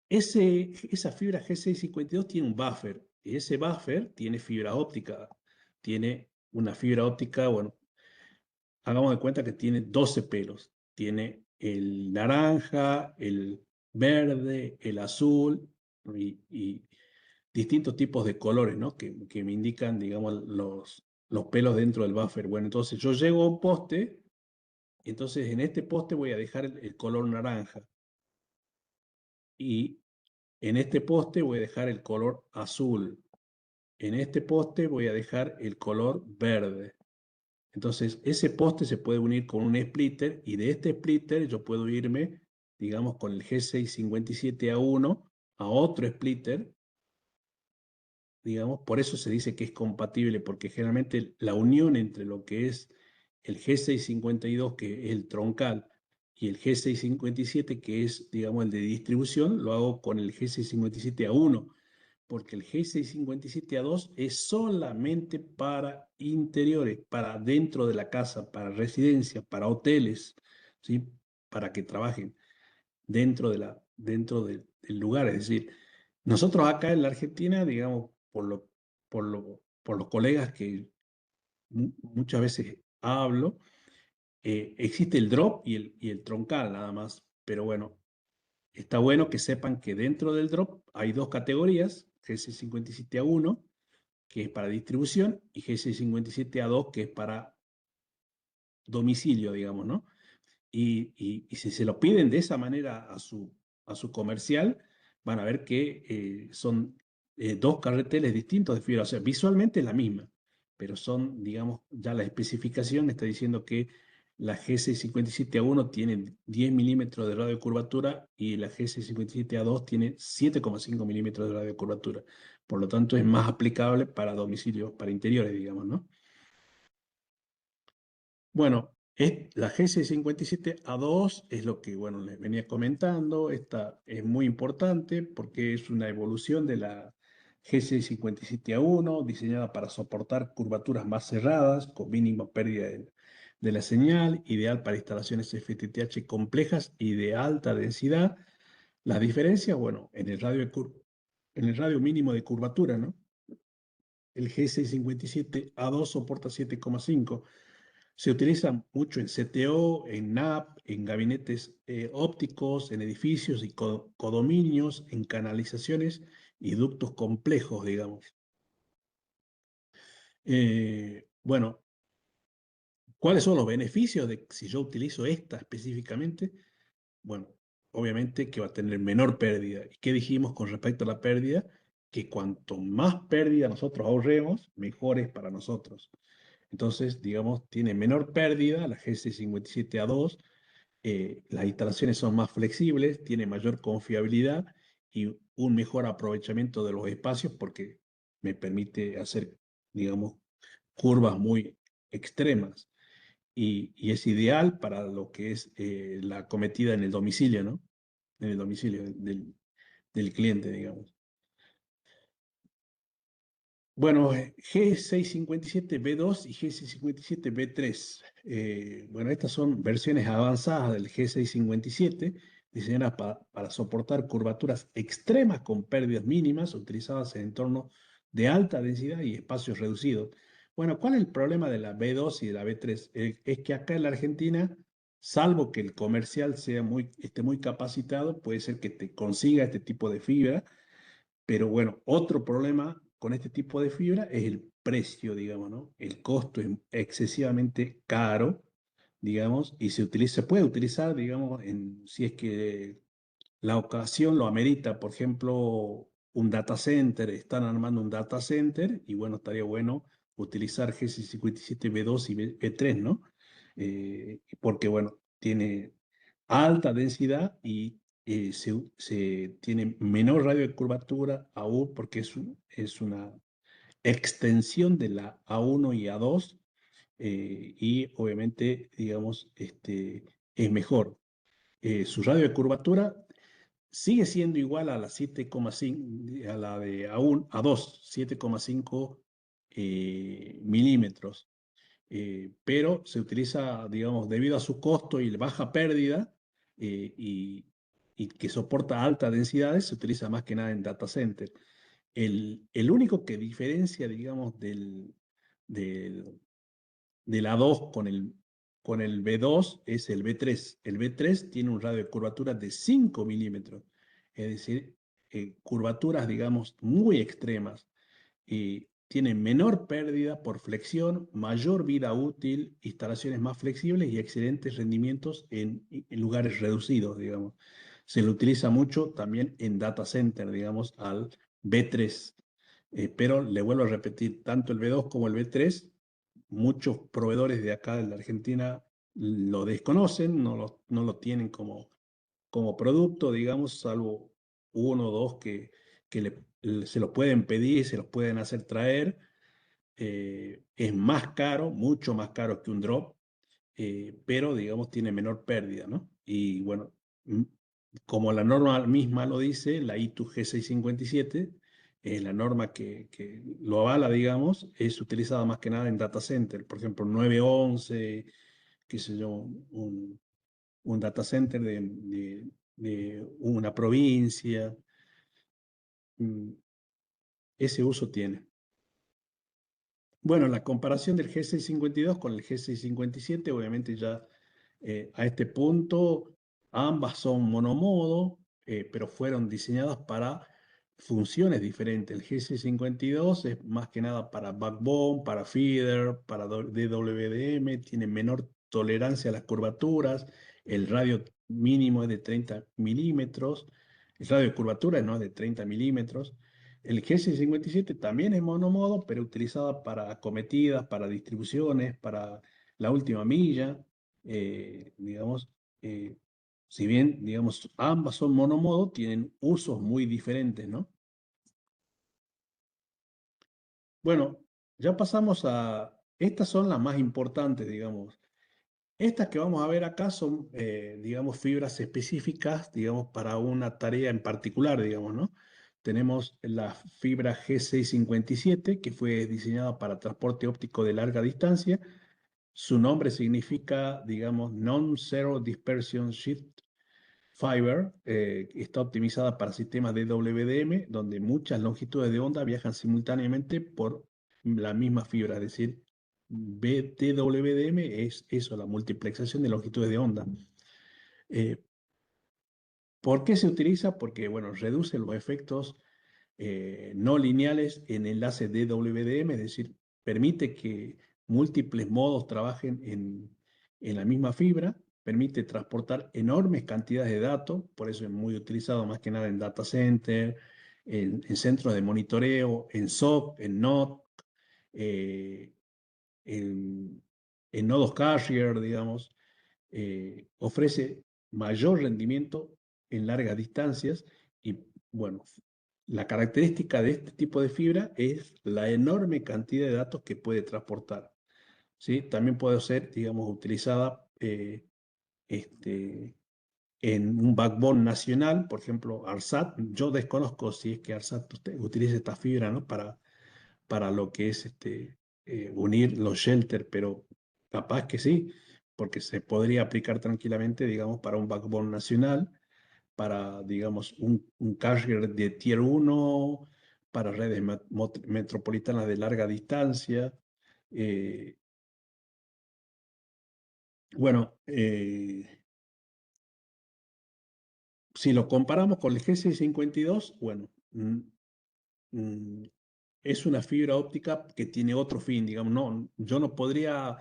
esa fibra G652 tiene un buffer, y ese buffer tiene fibra óptica. Tiene una fibra óptica, bueno, hagamos de cuenta que tiene 12 pelos. Tiene el naranja, el verde, el azul y distintos tipos de colores, ¿no? Que me indican, digamos, los pelos dentro del buffer. Bueno, entonces yo llego a un poste, entonces en este poste voy a dejar el color naranja. Y en este poste voy a dejar el color azul. En este poste voy a dejar el color verde. Entonces, ese poste se puede unir con un splitter y de este splitter yo puedo irme, digamos, con el G657A1 a otro splitter, digamos. Por eso se dice que es compatible, porque generalmente la unión entre lo que es el G652, que es el troncal, y el G657, que es, digamos, el de distribución, lo hago con el G657A1, porque el G657A2 es solamente para interiores, para dentro de la casa, para residencias, para hoteles, ¿sí? Para que trabajen dentro del lugar. Es decir, nosotros acá en la Argentina, digamos, por los colegas muchas veces hablo, existe el drop y el troncal nada más, pero bueno, está bueno que sepan que dentro del drop hay dos categorías, GC57A1, que es para distribución, y GC57A2, que es para domicilio, digamos, ¿no? Y si se lo piden de esa manera a su comercial, van a ver que son dos carreteles distintos de fibra. O sea, visualmente es la misma, pero son, digamos, ya la especificación está diciendo que la GC57A1 tiene 10 milímetros de radio de curvatura y la GC57A2 tiene 7,5 milímetros de radio de curvatura. Por lo tanto, es más aplicable para domicilios, para interiores, digamos, ¿no? Bueno, la GC57A2 es lo que, bueno, les venía comentando. Esta es muy importante porque es una evolución de la GC57A1, diseñada para soportar curvaturas más cerradas, con mínima pérdida de la señal, ideal para instalaciones FTTH complejas y de alta densidad. Las diferencias, bueno, en el radio mínimo de curvatura, ¿no? El GC57A2 soporta 7,5. Se utiliza mucho en CTO, en NAP, en gabinetes ópticos, en edificios y condominios, en canalizaciones y ductos complejos, digamos. Bueno, ¿cuáles son los beneficios de si yo utilizo esta específicamente? Bueno, obviamente que va a tener menor pérdida. ¿Y qué dijimos con respecto a la pérdida? Que cuanto más pérdida nosotros ahorremos, mejor es para nosotros. Entonces, digamos, tiene menor pérdida la GC57A2. Las instalaciones son más flexibles, tiene mayor confiabilidad y un mejor aprovechamiento de los espacios porque me permite hacer, digamos, curvas muy extremas y es ideal para lo que es la cometida en el domicilio, ¿no? En el domicilio del cliente, digamos. Bueno, G657B2 y G657B3. Bueno, estas son versiones avanzadas del G657, diseñadas para soportar curvaturas extremas con pérdidas mínimas, utilizadas en entornos de alta densidad y espacios reducidos. Bueno, ¿cuál es el problema de la B2 y de la B3? Es que acá en la Argentina, salvo que el comercial esté muy capacitado, puede ser que te consiga este tipo de fibra, pero bueno, otro problema con este tipo de fibra es el precio, digamos, ¿no? El costo es excesivamente caro, digamos, y se puede utilizar, digamos, si es que la ocasión lo amerita. Por ejemplo, un data center, están armando un data center y bueno, estaría bueno utilizar GC57B2 y B3, ¿no? Porque bueno, tiene alta densidad y se tiene menor radio de curvatura aún porque es una extensión de la A1 y A2 y obviamente, digamos, es mejor. Su radio de curvatura sigue siendo igual a la 7,5, a la de A2, 7,5 milímetros, pero se utiliza, digamos, debido a su costo y baja pérdida y que soporta altas densidades, se utiliza más que nada en data center. El único que diferencia, digamos, del, del A2 con el B2 es el B3. El B3 tiene un radio de curvatura de 5 milímetros, es decir, curvaturas, digamos, muy extremas. Tiene menor pérdida por flexión, mayor vida útil, instalaciones más flexibles y excelentes rendimientos en lugares reducidos, digamos. Se lo utiliza mucho también en data center, digamos, al B3. Pero le vuelvo a repetir, tanto el B2 como el B3, muchos proveedores de acá de la Argentina lo desconocen, no lo tienen como producto, digamos, salvo uno o dos que se los pueden pedir, se los pueden hacer traer. Es más caro, mucho más caro que un drop, pero digamos tiene menor pérdida, ¿no? Y bueno, como la norma misma lo dice, la ITU G657, la norma que lo avala, digamos, es utilizada más que nada en data center, por ejemplo, 911, qué sé yo, un data center de una provincia, ese uso tiene. Bueno, la comparación del G652 con el G657, obviamente ya a este punto ambas son monomodo, pero fueron diseñadas para funciones diferentes. El G652 es más que nada para backbone, para feeder, para DWDM, tiene menor tolerancia a las curvaturas, el radio mínimo es de 30 milímetros, el radio de curvatura no es de 30 milímetros. El GS57 también es monomodo, pero utilizada para acometidas, para distribuciones, para la última milla. Digamos, eh, si bien, digamos, ambas son monomodo, tienen usos muy diferentes, ¿no? Bueno, ya pasamos a, estas son las más importantes, digamos. Estas que vamos a ver acá son, digamos, fibras específicas, digamos, para una tarea en particular, digamos, ¿no? Tenemos la fibra G657, que fue diseñada para transporte óptico de larga distancia. Su nombre significa, digamos, Non-Zero Dispersion Shift Fiber. Está optimizada para sistemas de WDM, donde muchas longitudes de onda viajan simultáneamente por la misma fibra, es decir, DWDM es eso, la multiplexación de longitudes de onda. ¿Por qué se utiliza? Porque, bueno, reduce los efectos no lineales en enlace DWDM, es decir, permite que múltiples modos trabajen en la misma fibra, permite transportar enormes cantidades de datos, por eso es muy utilizado más que nada en data center, en centros de monitoreo, en SOC, en NOC, eh, en, en nodos carrier, digamos, ofrece mayor rendimiento en largas distancias y, bueno, la característica de este tipo de fibra es la enorme cantidad de datos que puede transportar, ¿sí? También puede ser, digamos, utilizada este, en un backbone nacional, por ejemplo, ARSAT. Yo desconozco si es que ARSAT utiliza esta fibra, ¿no? Para lo que es unir los shelters, pero capaz que sí, porque se podría aplicar tranquilamente, digamos, para un backbone nacional, para, digamos, un carrier de Tier 1, para redes metropolitanas de larga distancia. Eh, bueno, si lo comparamos con el G652, bueno, mm, es una fibra óptica que tiene otro fin, digamos, no, yo no podría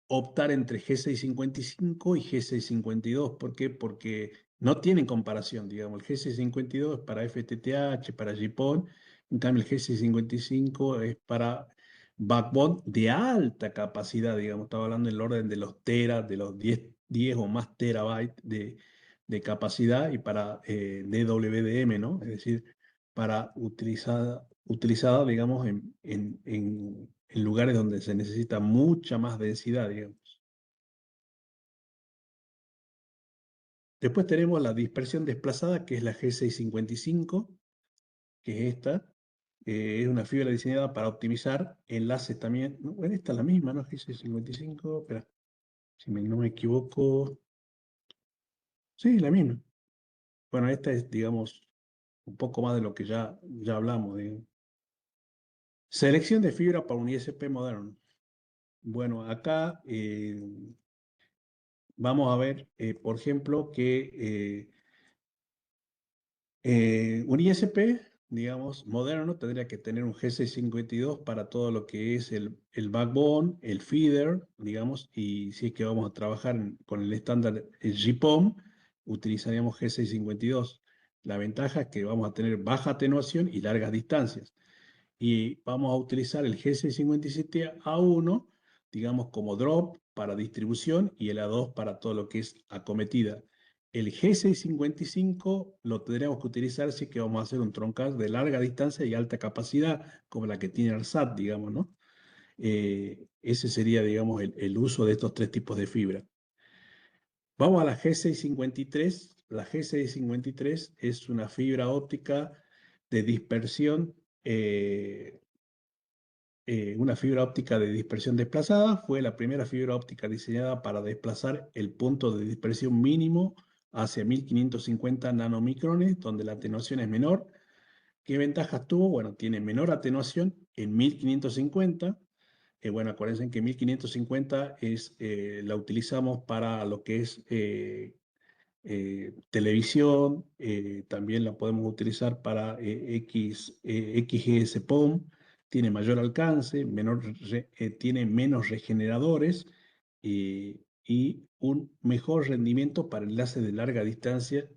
optar entre G655 y G652. ¿Por qué? Porque no tienen comparación, digamos. El G652 es para FTTH, para GPON, en cambio el G655 es para backbone de alta capacidad, digamos. Estaba hablando en el orden de los teras, de los 10 o más terabytes de capacidad y para DWDM, ¿no? Es decir, para utilizada, digamos, en lugares donde se necesita mucha más densidad, digamos. Después tenemos la dispersión desplazada, que es la G655, que es esta. Es una fibra diseñada para optimizar enlaces también. No, bueno, esta es la misma, ¿no? G655, espera, si no me equivoco. Sí, la misma. Bueno, esta es, digamos, un poco más de lo que ya hablamos. Selección de fibra para un ISP moderno. Bueno, acá vamos a ver, por ejemplo, que un ISP, digamos, moderno, tendría que tener un G652 para todo lo que es el backbone, el feeder, digamos, y si es que vamos a trabajar con el estándar GPON, utilizaríamos G652. La ventaja es que vamos a tener baja atenuación y largas distancias. Y vamos a utilizar el G657A1, digamos, como drop para distribución y el A2 para todo lo que es acometida. El G655 lo tendríamos que utilizar si es que vamos a hacer un troncal de larga distancia y alta capacidad, como la que tiene ARSAT, digamos, ¿no? Ese sería, digamos, el uso de estos tres tipos de fibra. Vamos a la G653. La G653 es una fibra óptica de dispersión, una fibra óptica de dispersión desplazada. Fue la primera fibra óptica diseñada para desplazar el punto de dispersión mínimo hacia 1550 nanomicrones, donde la atenuación es menor. ¿Qué ventajas tuvo? Bueno, tiene menor atenuación en 1550, bueno, acuérdense que 1550 la utilizamos para lo que es televisión, también la podemos utilizar para XGS-PON, tiene mayor alcance, tiene menos regeneradores y un mejor rendimiento para enlaces de larga distancia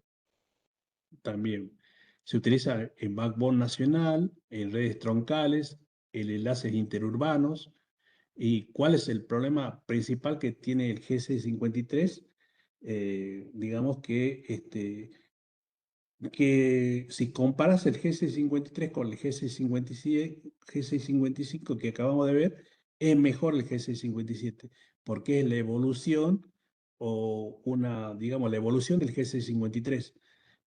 también. Se utiliza en backbone nacional, en redes troncales, en enlaces interurbanos. ¿Y cuál es el problema principal que tiene el G653? Digamos que si comparas el G653 con el G655 que acabamos de ver, es mejor el G657, porque es la evolución o digamos, la evolución del G653.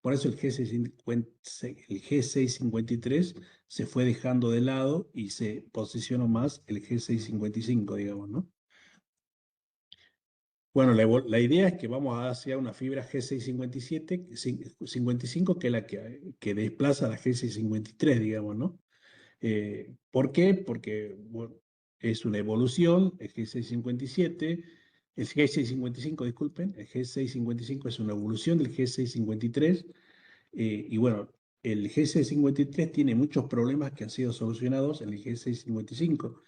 Por eso el G653 se fue dejando de lado y se posicionó más el G655, digamos, ¿no? Bueno, la idea es que vamos hacia una fibra G657, 55, que es la que desplaza a la G653, digamos, ¿no? ¿Por qué? Porque bueno, es una evolución, el G657, el G655, disculpen, el G655 es una evolución del G653, y bueno, el G653 tiene muchos problemas que han sido solucionados en el G655.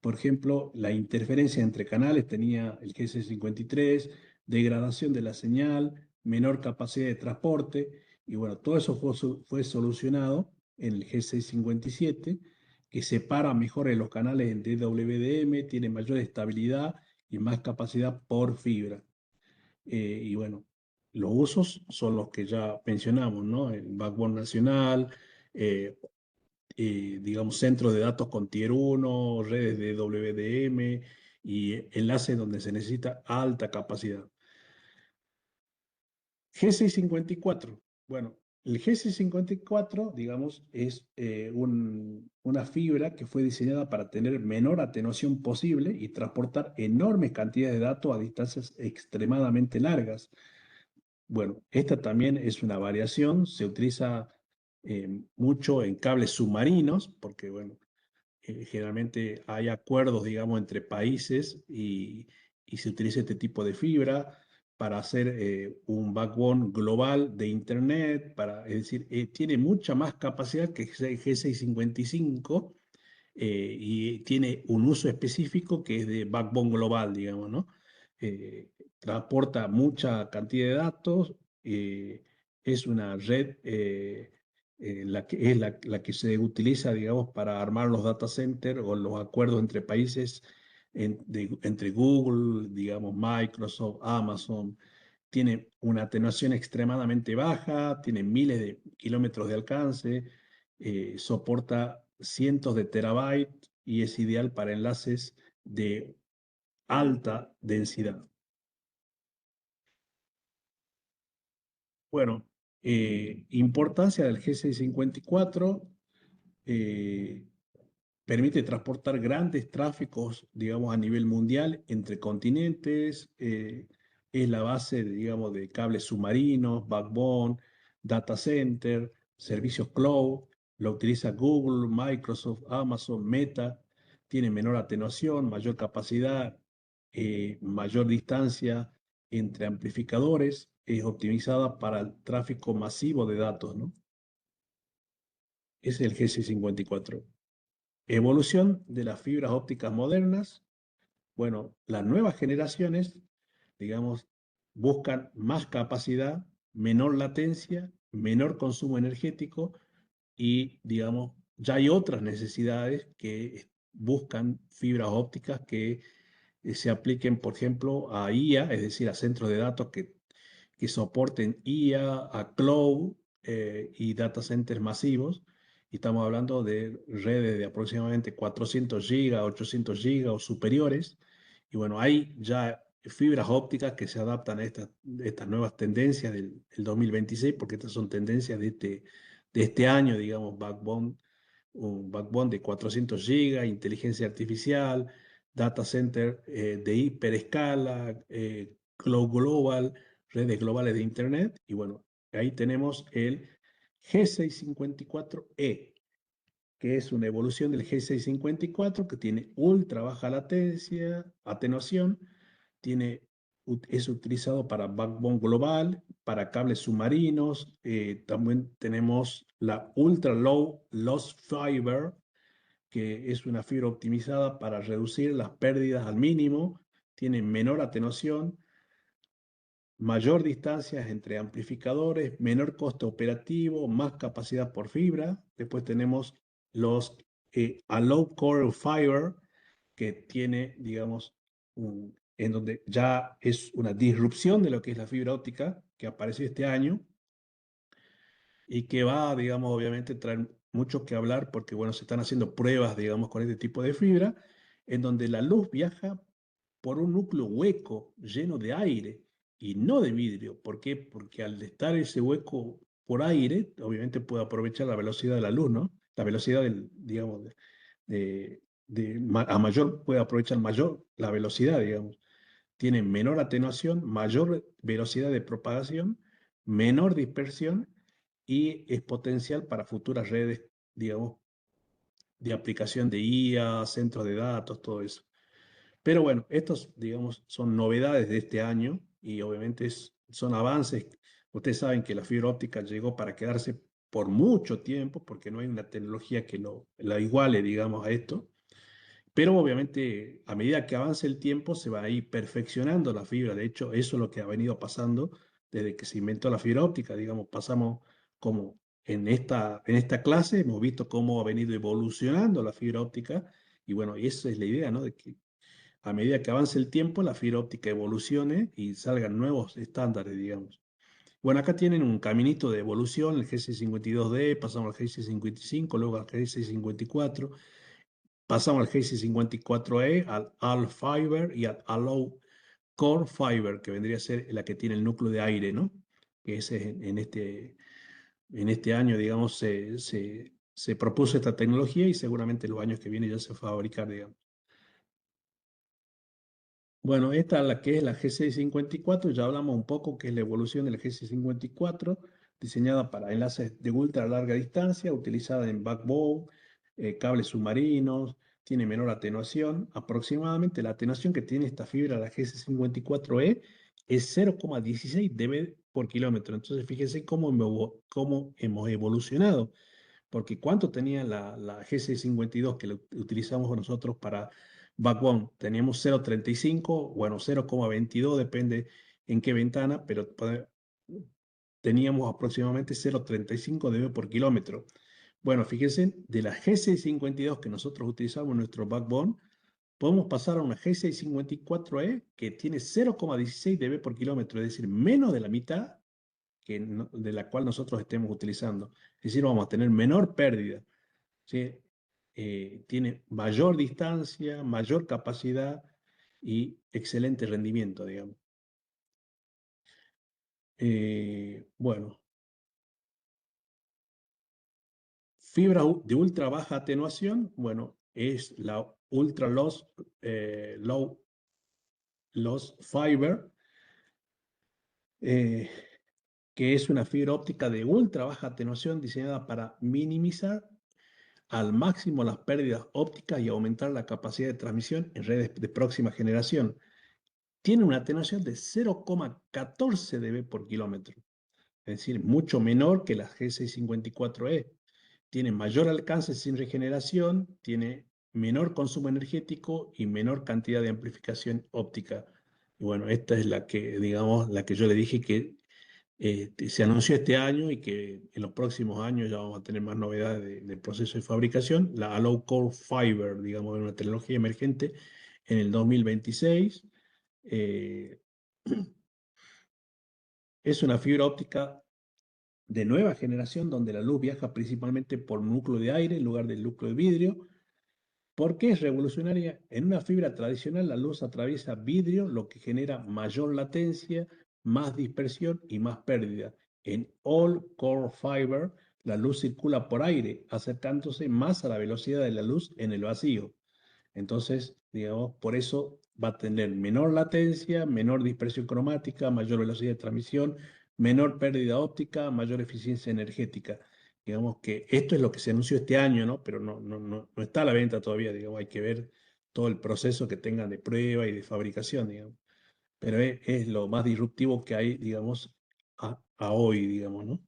Por ejemplo, la interferencia entre canales tenía el GC53, degradación de la señal, menor capacidad de transporte, y bueno, todo eso fue solucionado en el G657, que separa mejor en los canales en DWDM, tiene mayor estabilidad y más capacidad por fibra. Y bueno, los usos son los que ya mencionamos, ¿no? El backbone nacional, eh, digamos, centros de datos con Tier 1, redes de WDM y enlaces donde se necesita alta capacidad. G654. Bueno, el G654, digamos, es una fibra que fue diseñada para tener menor atenuación posible y transportar enormes cantidades de datos a distancias extremadamente largas. Bueno, esta también es una variación, se utiliza mucho en cables submarinos, porque, bueno, generalmente hay acuerdos, digamos, entre países y se utiliza este tipo de fibra para hacer un backbone global de Internet, es decir, tiene mucha más capacidad que el G655 y tiene un uso específico que es de backbone global, digamos, ¿no? Transporta mucha cantidad de datos, es una red la que se utiliza, digamos, para armar los data centers o los acuerdos entre países, entre Google, digamos, Microsoft, Amazon. Tiene una atenuación extremadamente baja, tiene miles de kilómetros de alcance, soporta cientos de terabytes y es ideal para enlaces de alta densidad. Bueno, importancia del G654, eh, permite transportar grandes tráficos, digamos, a nivel mundial entre continentes, es la base, digamos, de cables submarinos, backbone, data center, servicios cloud, lo utiliza Google, Microsoft, Amazon, Meta, tiene menor atenuación, mayor capacidad, mayor distancia entre amplificadores, es optimizada para el tráfico masivo de datos, ¿no? Es el GC54. Evolución de las fibras ópticas modernas. Bueno, las nuevas generaciones, digamos, buscan más capacidad, menor latencia, menor consumo energético y, digamos, ya hay otras necesidades que buscan fibras ópticas que se apliquen, por ejemplo, a IA, es decir, a centros de datos que soporten IA, a cloud y data centers masivos. Y estamos hablando de redes de aproximadamente 400 gigas, 800 gigas o superiores. Y bueno, hay ya fibras ópticas que se adaptan a estas nuevas tendencias del 2026, porque estas son tendencias de este año, digamos, un backbone de 400 gigas, inteligencia artificial, data center de hiperescala, cloud global, redes globales de Internet. Y bueno, ahí tenemos el G654E. que es una evolución del G654 que tiene ultra baja latencia, atenuación, es utilizado para backbone global, para cables submarinos. También tenemos la ultra low loss fiber, que es una fibra optimizada para reducir las pérdidas al mínimo, tiene menor atenuación, mayor distancia entre amplificadores, menor costo operativo, más capacidad por fibra. Después tenemos los Allow Core Fiber, que tiene, digamos, en donde ya es una disrupción de lo que es la fibra óptica, que apareció este año, y que va, digamos, obviamente traer mucho que hablar porque, bueno, se están haciendo pruebas, digamos, con este tipo de fibra, en donde la luz viaja por un núcleo hueco lleno de aire y no de vidrio. ¿Por qué? Porque al estar ese hueco por aire, obviamente puede aprovechar la velocidad de la luz, ¿no? La velocidad del, digamos, a mayor, puede aprovechar mayor la velocidad, digamos. Tiene menor atenuación, mayor velocidad de propagación, menor dispersión y es potencial para futuras redes, digamos, de aplicación de IA, centros de datos, todo eso. Pero bueno, estos, digamos, son novedades de este año y obviamente son avances. Ustedes saben que la fibra óptica llegó para quedarse por mucho tiempo porque no hay una tecnología que la iguale, digamos, a esto. Pero obviamente a medida que avance el tiempo se va a ir perfeccionando la fibra. De hecho, eso es lo que ha venido pasando desde que se inventó la fibra óptica. Digamos, pasamos como en esta clase, hemos visto cómo ha venido evolucionando la fibra óptica. Y bueno, y esa es la idea, ¿no? De que a medida que avance el tiempo, la fibra óptica evolucione y salgan nuevos estándares, digamos. Bueno, acá tienen un caminito de evolución, el GC52D, pasamos al GC55, luego al GC54, pasamos al GC54E, al All Fiber y al Allow Core Fiber, que vendría a ser la que tiene el núcleo de aire, ¿no? Que ese en este año, digamos, se propuso esta tecnología y seguramente los años que vienen ya se va a fabricar, digamos. Bueno, esta es la que es la GC54, ya hablamos un poco que es la evolución del GC54, diseñada para enlaces de ultra larga distancia, utilizada en backbone, cables submarinos, tiene menor atenuación. Aproximadamente la atenuación que tiene esta fibra, la GC54E, es 0,16 dB por kilómetro. Entonces, fíjense cómo hemos evolucionado, porque ¿cuánto tenía la GC52 que lo utilizamos nosotros para backbone? Teníamos 0,35, bueno, 0,22, depende en qué ventana, pero teníamos aproximadamente 0,35 dB por kilómetro. Bueno, fíjense, de la GC52 que nosotros utilizamos en nuestro backbone, podemos pasar a una G654E que tiene 0,16 dB por kilómetro, es decir, menos de la mitad de la cual nosotros estemos utilizando. Es decir, vamos a tener menor pérdida, ¿sí? Tiene mayor distancia, mayor capacidad y excelente rendimiento, digamos. Bueno, fibra de ultra baja atenuación, bueno, es la ultra low loss fiber, eh, que es una fibra óptica de ultra baja atenuación diseñada para minimizar al máximo las pérdidas ópticas y aumentar la capacidad de transmisión en redes de próxima generación. Tiene una atenuación de 0,14 dB por kilómetro, es decir, mucho menor que la G654E. Tiene mayor alcance sin regeneración, tiene menor consumo energético y menor cantidad de amplificación óptica. Y bueno, esta es la que, digamos, la que yo le dije que se anunció este año y que en los próximos años ya vamos a tener más novedades del proceso de fabricación. La Allow Core Fiber, digamos, es una tecnología emergente en el 2026. Eh, es una fibra óptica de nueva generación donde la luz viaja principalmente por núcleo de aire en lugar del núcleo de vidrio. ¿Por qué es revolucionaria? En una fibra tradicional la luz atraviesa vidrio, lo que genera mayor latencia, más dispersión y más pérdida. En All Core Fiber la luz circula por aire, acercándose más a la velocidad de la luz en el vacío. Entonces, digamos, por eso va a tener menor latencia, menor dispersión cromática, mayor velocidad de transmisión, menor pérdida óptica, mayor eficiencia energética. digamos que esto es lo que se anunció este año, ¿no? Pero no está a la venta todavía, digamos, hay que ver todo el proceso que tengan de prueba y de fabricación, digamos. Pero es lo más disruptivo que hay, digamos, a hoy, digamos, ¿no?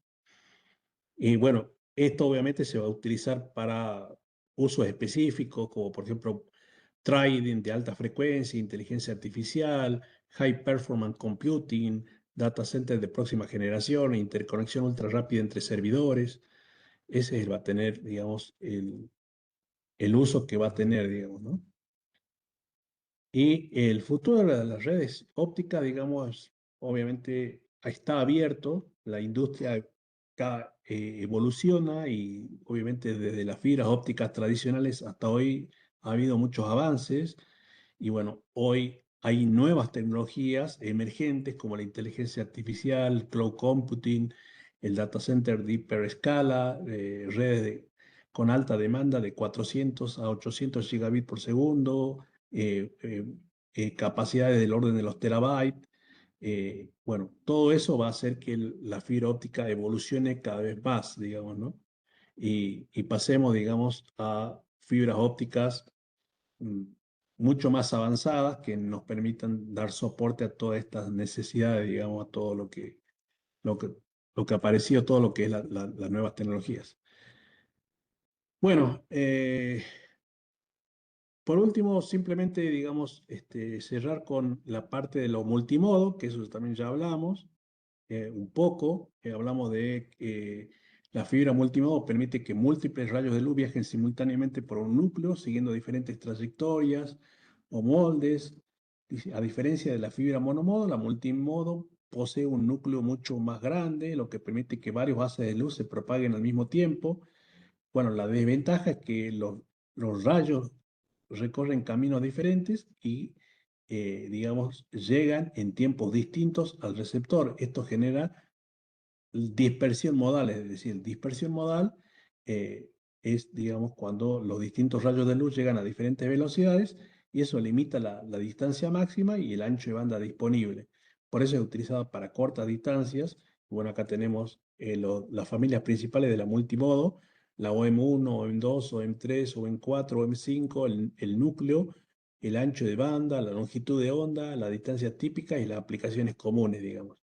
Y bueno, esto obviamente se va a utilizar para usos específicos, como por ejemplo trading de alta frecuencia, inteligencia artificial, high performance computing, data centers de próxima generación, interconexión ultra rápida entre servidores. Ese va a tener, digamos, el uso que va a tener, digamos, ¿no? Y el futuro de las redes ópticas, digamos, obviamente está abierto, la industria evoluciona y obviamente desde las fibras ópticas tradicionales hasta hoy ha habido muchos avances y bueno, hoy hay nuevas tecnologías emergentes como la inteligencia artificial, cloud computing, el data center de hiperescala, con alta demanda de 400 a 800 gigabits por segundo, eh, eh, capacidades del orden de los terabytes. Bueno, todo eso va a hacer que la fibra óptica evolucione cada vez más, digamos, ¿no? Y pasemos, digamos, a fibras ópticas mm, mucho más avanzadas que nos permitan dar soporte a todas estas necesidades, digamos, a todo lo que, lo que ha aparecido, todo lo que es las nuevas tecnologías. Bueno, por último, simplemente, digamos, cerrar con la parte de lo multimodo, que eso también ya hablamos un poco. Hablamos de que la fibra multimodo permite que múltiples rayos de luz viajen simultáneamente por un núcleo, siguiendo diferentes trayectorias o moldes. Dice, a diferencia de la fibra monomodo, la multimodo posee un núcleo mucho más grande, lo que permite que varios haces de luz se propaguen al mismo tiempo. Bueno, la desventaja es que los rayos recorren caminos diferentes y, digamos, llegan en tiempos distintos al receptor. Esto genera dispersión modal, es decir, dispersión modal es, digamos, cuando los distintos rayos de luz llegan a diferentes velocidades y eso limita la distancia máxima y el ancho de banda disponible. Por eso es utilizada para cortas distancias. Bueno, acá tenemos las familias principales de la multimodo, la OM1, OM2, OM3, OM4, OM5, el núcleo, el ancho de banda, la longitud de onda, la distancia típica y las aplicaciones comunes, digamos.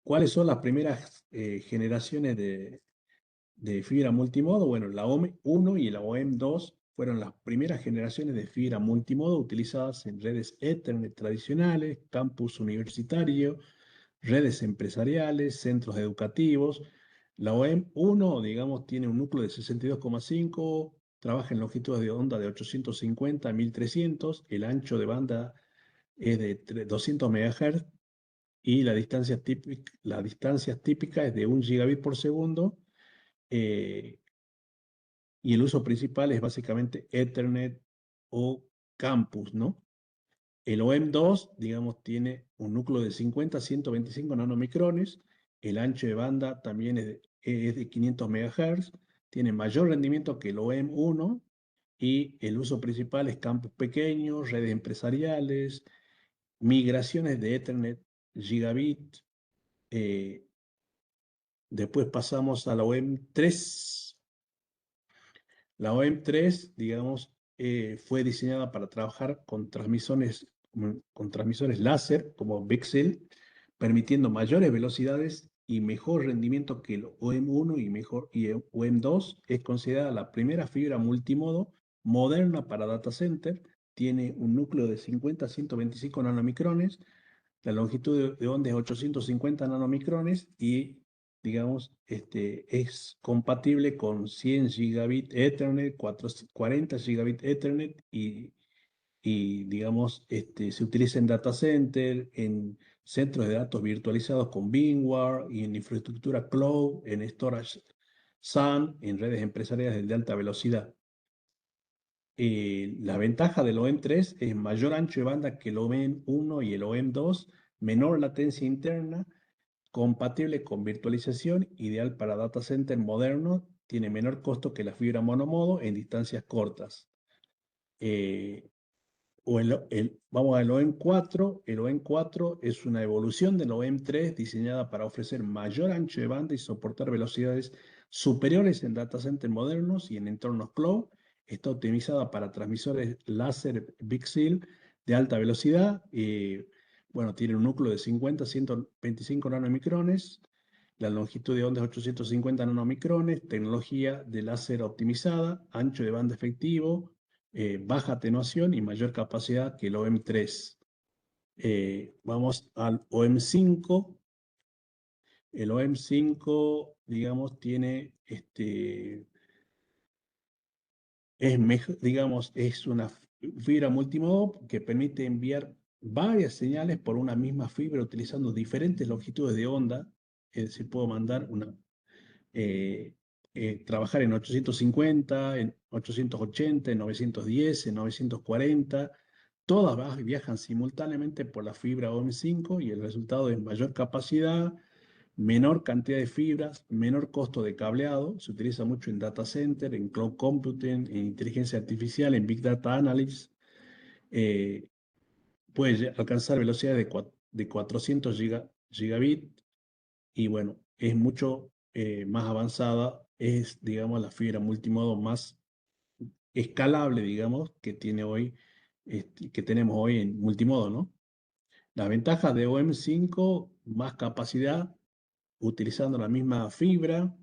¿Cuáles son las primeras generaciones de fibra multimodo? Bueno, la OM1 y la OM2 fueron las primeras generaciones de fibra multimodo utilizadas en redes Ethernet tradicionales, campus universitario, redes empresariales, centros educativos. La OM1, digamos, tiene un núcleo de 62,5, trabaja en longitudes de onda de 850 a 1300, el ancho de banda es de 200 MHz y la distancia típica es de 1 gigabit por segundo eh, y el uso principal es básicamente Ethernet o campus, ¿no? El OM2, digamos, tiene un núcleo de 50 a 125 nanomicrones, el ancho de banda también es de 500 MHz, tiene mayor rendimiento que el OM1 y el uso principal es campus pequeños, redes empresariales, migraciones de Ethernet gigabit. eh, Después pasamos a la OM3. La OM3, digamos, fue diseñada para trabajar con transmisores láser como VCSEL, permitiendo mayores velocidades y mejor rendimiento que el OM1 y OM2. Es considerada la primera fibra multimodo moderna para data center. Tiene un núcleo de 50 a 125 nanomicrones, la longitud de onda es 850 nanomicrones y, digamos, es compatible con 100 gigabit Ethernet, 40 gigabit Ethernet digamos, se utiliza en data center, en centros de datos virtualizados con VMware y en infraestructura cloud, en storage SAN, en redes empresariales de alta velocidad. La ventaja del OM3 es mayor ancho de banda que el OM1 y el OM2, menor latencia interna, compatible con virtualización, ideal para data center moderno, tiene menor costo que la fibra monomodo en distancias cortas. Eh, vamos al OEM4. El OEM4 es una evolución del OEM3 diseñada para ofrecer mayor ancho de banda y soportar velocidades superiores en data centers modernos y en entornos cloud. Está optimizada para transmisores láser VCSEL de alta velocidad. Bueno, tiene un núcleo de 50 a 125 nanomicrones. La longitud de onda es 850 nanomicrones. Tecnología de láser optimizada. Ancho de banda efectivo. Baja atenuación y mayor capacidad que el OM3. Vamos al OM5. El OM5, digamos, tiene digamos, es una fibra multimodo que permite enviar varias señales por una misma fibra utilizando diferentes longitudes de onda. Es decir, puedo mandar trabajar en 850, en 880, en 910, en 940. Todas viajan simultáneamente por la fibra OM5 y el resultado es mayor capacidad, menor cantidad de fibras, menor costo de cableado. Se utiliza mucho en data center, en cloud computing, en inteligencia artificial, en big data analysis. Puede alcanzar velocidades de 400 gigabit y bueno, es mucho más avanzada. Es, digamos, la fibra multimodo más escalable, digamos, que tiene hoy, que tenemos hoy en multimodo, ¿no? Las ventajas de OM5: más capacidad, utilizando la misma fibra,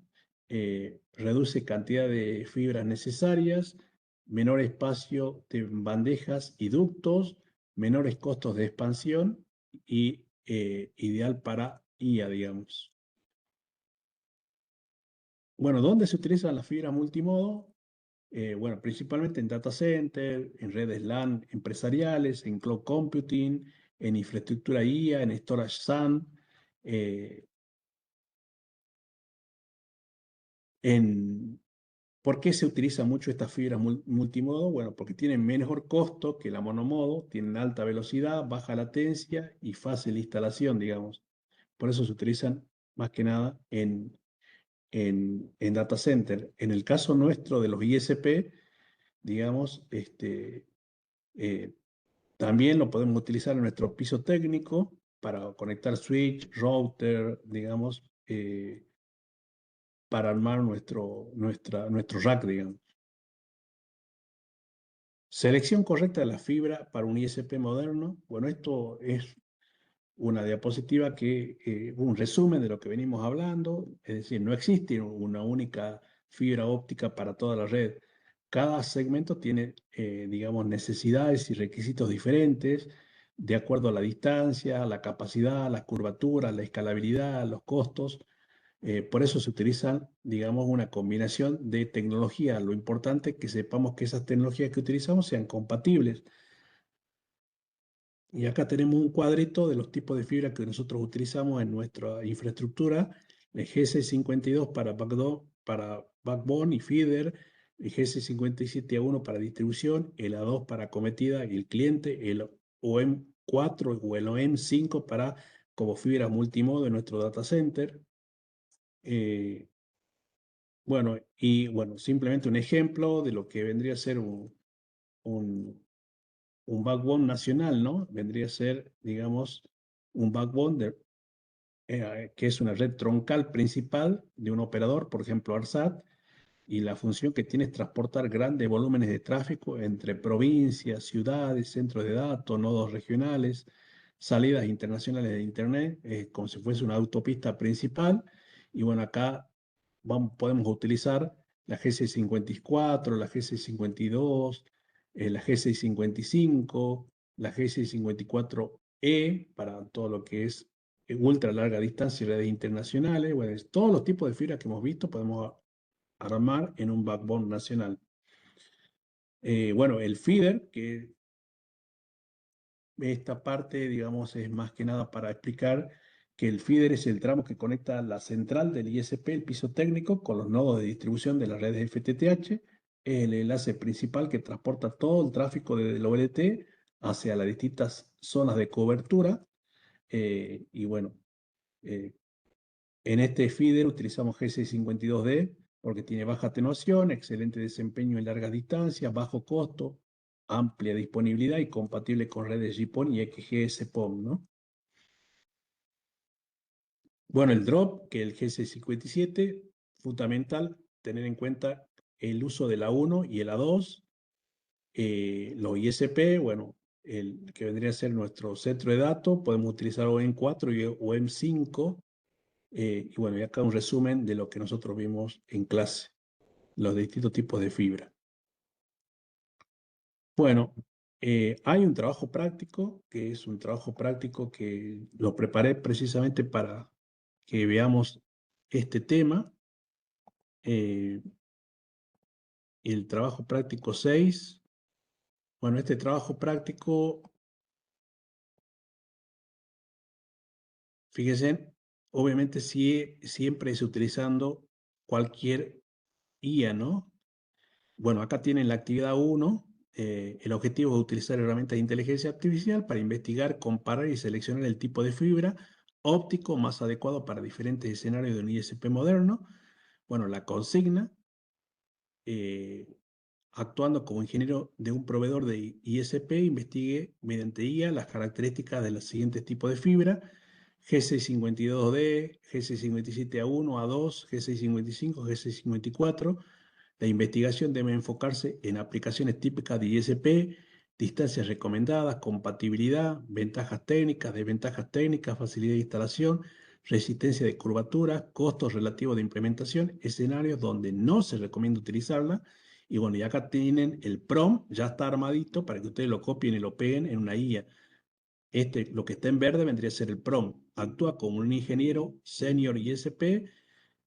reduce cantidad de fibras necesarias, menor espacio de bandejas y ductos, menores costos de expansión y ideal para IA, digamos. Bueno, ¿dónde se utilizan las fibras multimodo? Bueno, principalmente en data center, en redes LAN empresariales, en cloud computing, en infraestructura IA, en storage SAN. En, ¿Por qué se utiliza mucho estas fibras multimodo? Bueno, porque tienen mejor costo que la monomodo, tienen alta velocidad, baja latencia y fácil instalación, digamos. Por eso se utilizan más que nada en data center. En el caso nuestro de los ISP, digamos, eh, también lo podemos utilizar en nuestro piso técnico para conectar switch, router, digamos, para armar nuestro rack, digamos. Selección correcta de la fibra para un ISP moderno. Bueno, esto es una diapositiva un resumen de lo que venimos hablando. Es decir, no existe una única fibra óptica para toda la red. Cada segmento tiene, digamos, necesidades y requisitos diferentes de acuerdo a la distancia, la capacidad, la curvatura, la escalabilidad, los costos. Por eso se utilizan, digamos, una combinación de tecnología. Lo importante es que sepamos que esas tecnologías que utilizamos sean compatibles. Y acá tenemos un cuadrito de los tipos de fibra que nosotros utilizamos en nuestra infraestructura: el GC52 para backbone y feeder, el GC57A1 para distribución, el A2 para acometida y el cliente, el OM4 o el OM5 para como fibra multimodo en nuestro data center. Bueno, simplemente un ejemplo de lo que vendría a ser un backbone nacional, ¿no? Vendría a ser, digamos, un backbone que es una red troncal principal de un operador, por ejemplo, ARSAT, y la función que tiene es transportar grandes volúmenes de tráfico entre provincias, ciudades, centros de datos, nodos regionales, salidas internacionales de Internet, como si fuese una autopista principal. Y bueno, acá podemos utilizar la G654, la G652, la G655, la G654E para todo lo que es ultra larga distancia y redes internacionales. Bueno, todos los tipos de fibra que hemos visto podemos armar en un backbone nacional. Bueno, el feeder, que esta parte, digamos, es más que nada para explicar que el feeder es el tramo que conecta la central del ISP, el piso técnico, con los nodos de distribución de las redes FTTH. Es el enlace principal que transporta todo el tráfico desde el OLT hacia las distintas zonas de cobertura. Y bueno, en este feeder utilizamos GC52D porque tiene baja atenuación, excelente desempeño en largas distancias, bajo costo, amplia disponibilidad y compatible con redes GPON y XGS-PON, ¿no? Bueno, el drop, que el GC57, fundamental tener en cuenta el uso de la 1 y el A2, los ISP, bueno, el que vendría a ser nuestro centro de datos, podemos utilizar OM4 o OM5, y bueno, y acá un resumen de lo que nosotros vimos en clase, los distintos tipos de fibra. Bueno, hay un trabajo práctico, que es un trabajo práctico que lo preparé precisamente para que veamos este tema. El trabajo práctico 6. Bueno, este trabajo práctico, fíjense, obviamente siempre es utilizando cualquier IA, ¿no? Bueno, acá tienen la actividad 1. El objetivo es utilizar herramientas de inteligencia artificial para investigar, comparar y seleccionar el tipo de fibra óptico más adecuado para diferentes escenarios de un ISP moderno. Bueno, la consigna, actuando como ingeniero de un proveedor de ISP, investigue mediante IA las características de los siguientes tipos de fibra: G652D, G657A1, A2, G655, G654. La investigación debe enfocarse en aplicaciones típicas de ISP, distancias recomendadas, compatibilidad, ventajas técnicas, desventajas técnicas, facilidad de instalación, resistencia de curvaturas, costos relativos de implementación, escenarios donde no se recomienda utilizarla. Y bueno, y acá tienen el PROM, ya está armadito para que ustedes lo copien y lo peguen en una IA. Lo que está en verde vendría a ser el PROM. Actúa como un ingeniero senior ISP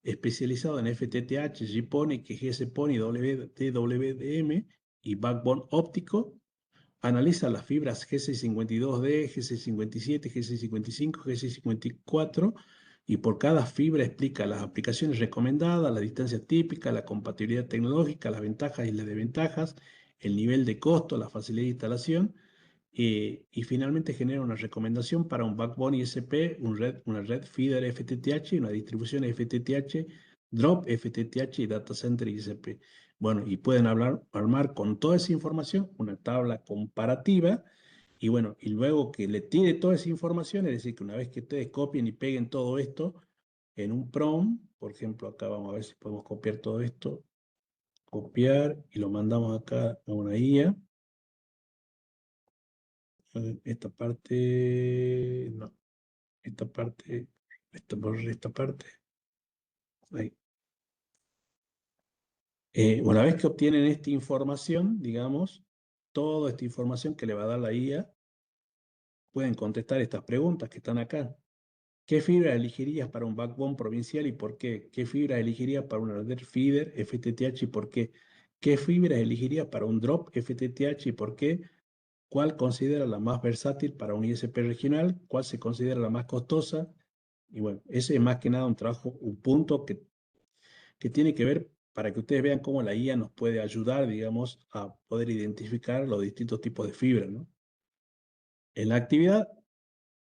especializado en FTTH, GPON, XGS-PON y DWDM y backbone óptico. Analiza las fibras G652D, G657, G655, G654 y por cada fibra explica las aplicaciones recomendadas, la distancia típica, la compatibilidad tecnológica, las ventajas y las desventajas, el nivel de costo, la facilidad de instalación. Y finalmente genera una recomendación para un backbone ISP, una red feeder FTTH y una distribución FTTH, drop FTTH y data center ISP. Bueno, y pueden armar con toda esa información una tabla comparativa. Y bueno, y luego que le tire toda esa información, es decir, que una vez que ustedes copien y peguen todo esto en un PROM, por ejemplo, acá vamos a ver si podemos copiar todo esto, copiar y lo mandamos acá a una IA. Esta parte, no, esta parte, esta parte. Ahí. Una vez que obtienen esta información, digamos, toda esta información que le va a dar la IA, pueden contestar estas preguntas que están acá. ¿Qué fibra elegirías para un backbone provincial y por qué? ¿Qué fibra elegirías para una red feeder FTTH y por qué? ¿Qué fibra elegirías para un drop FTTH y por qué? ¿Cuál considera la más versátil para un ISP regional? ¿Cuál se considera la más costosa? Y bueno, ese es más que nada un trabajo, un punto que tiene que ver para que ustedes vean cómo la IA nos puede ayudar, digamos, a poder identificar los distintos tipos de fibra, ¿no? En la actividad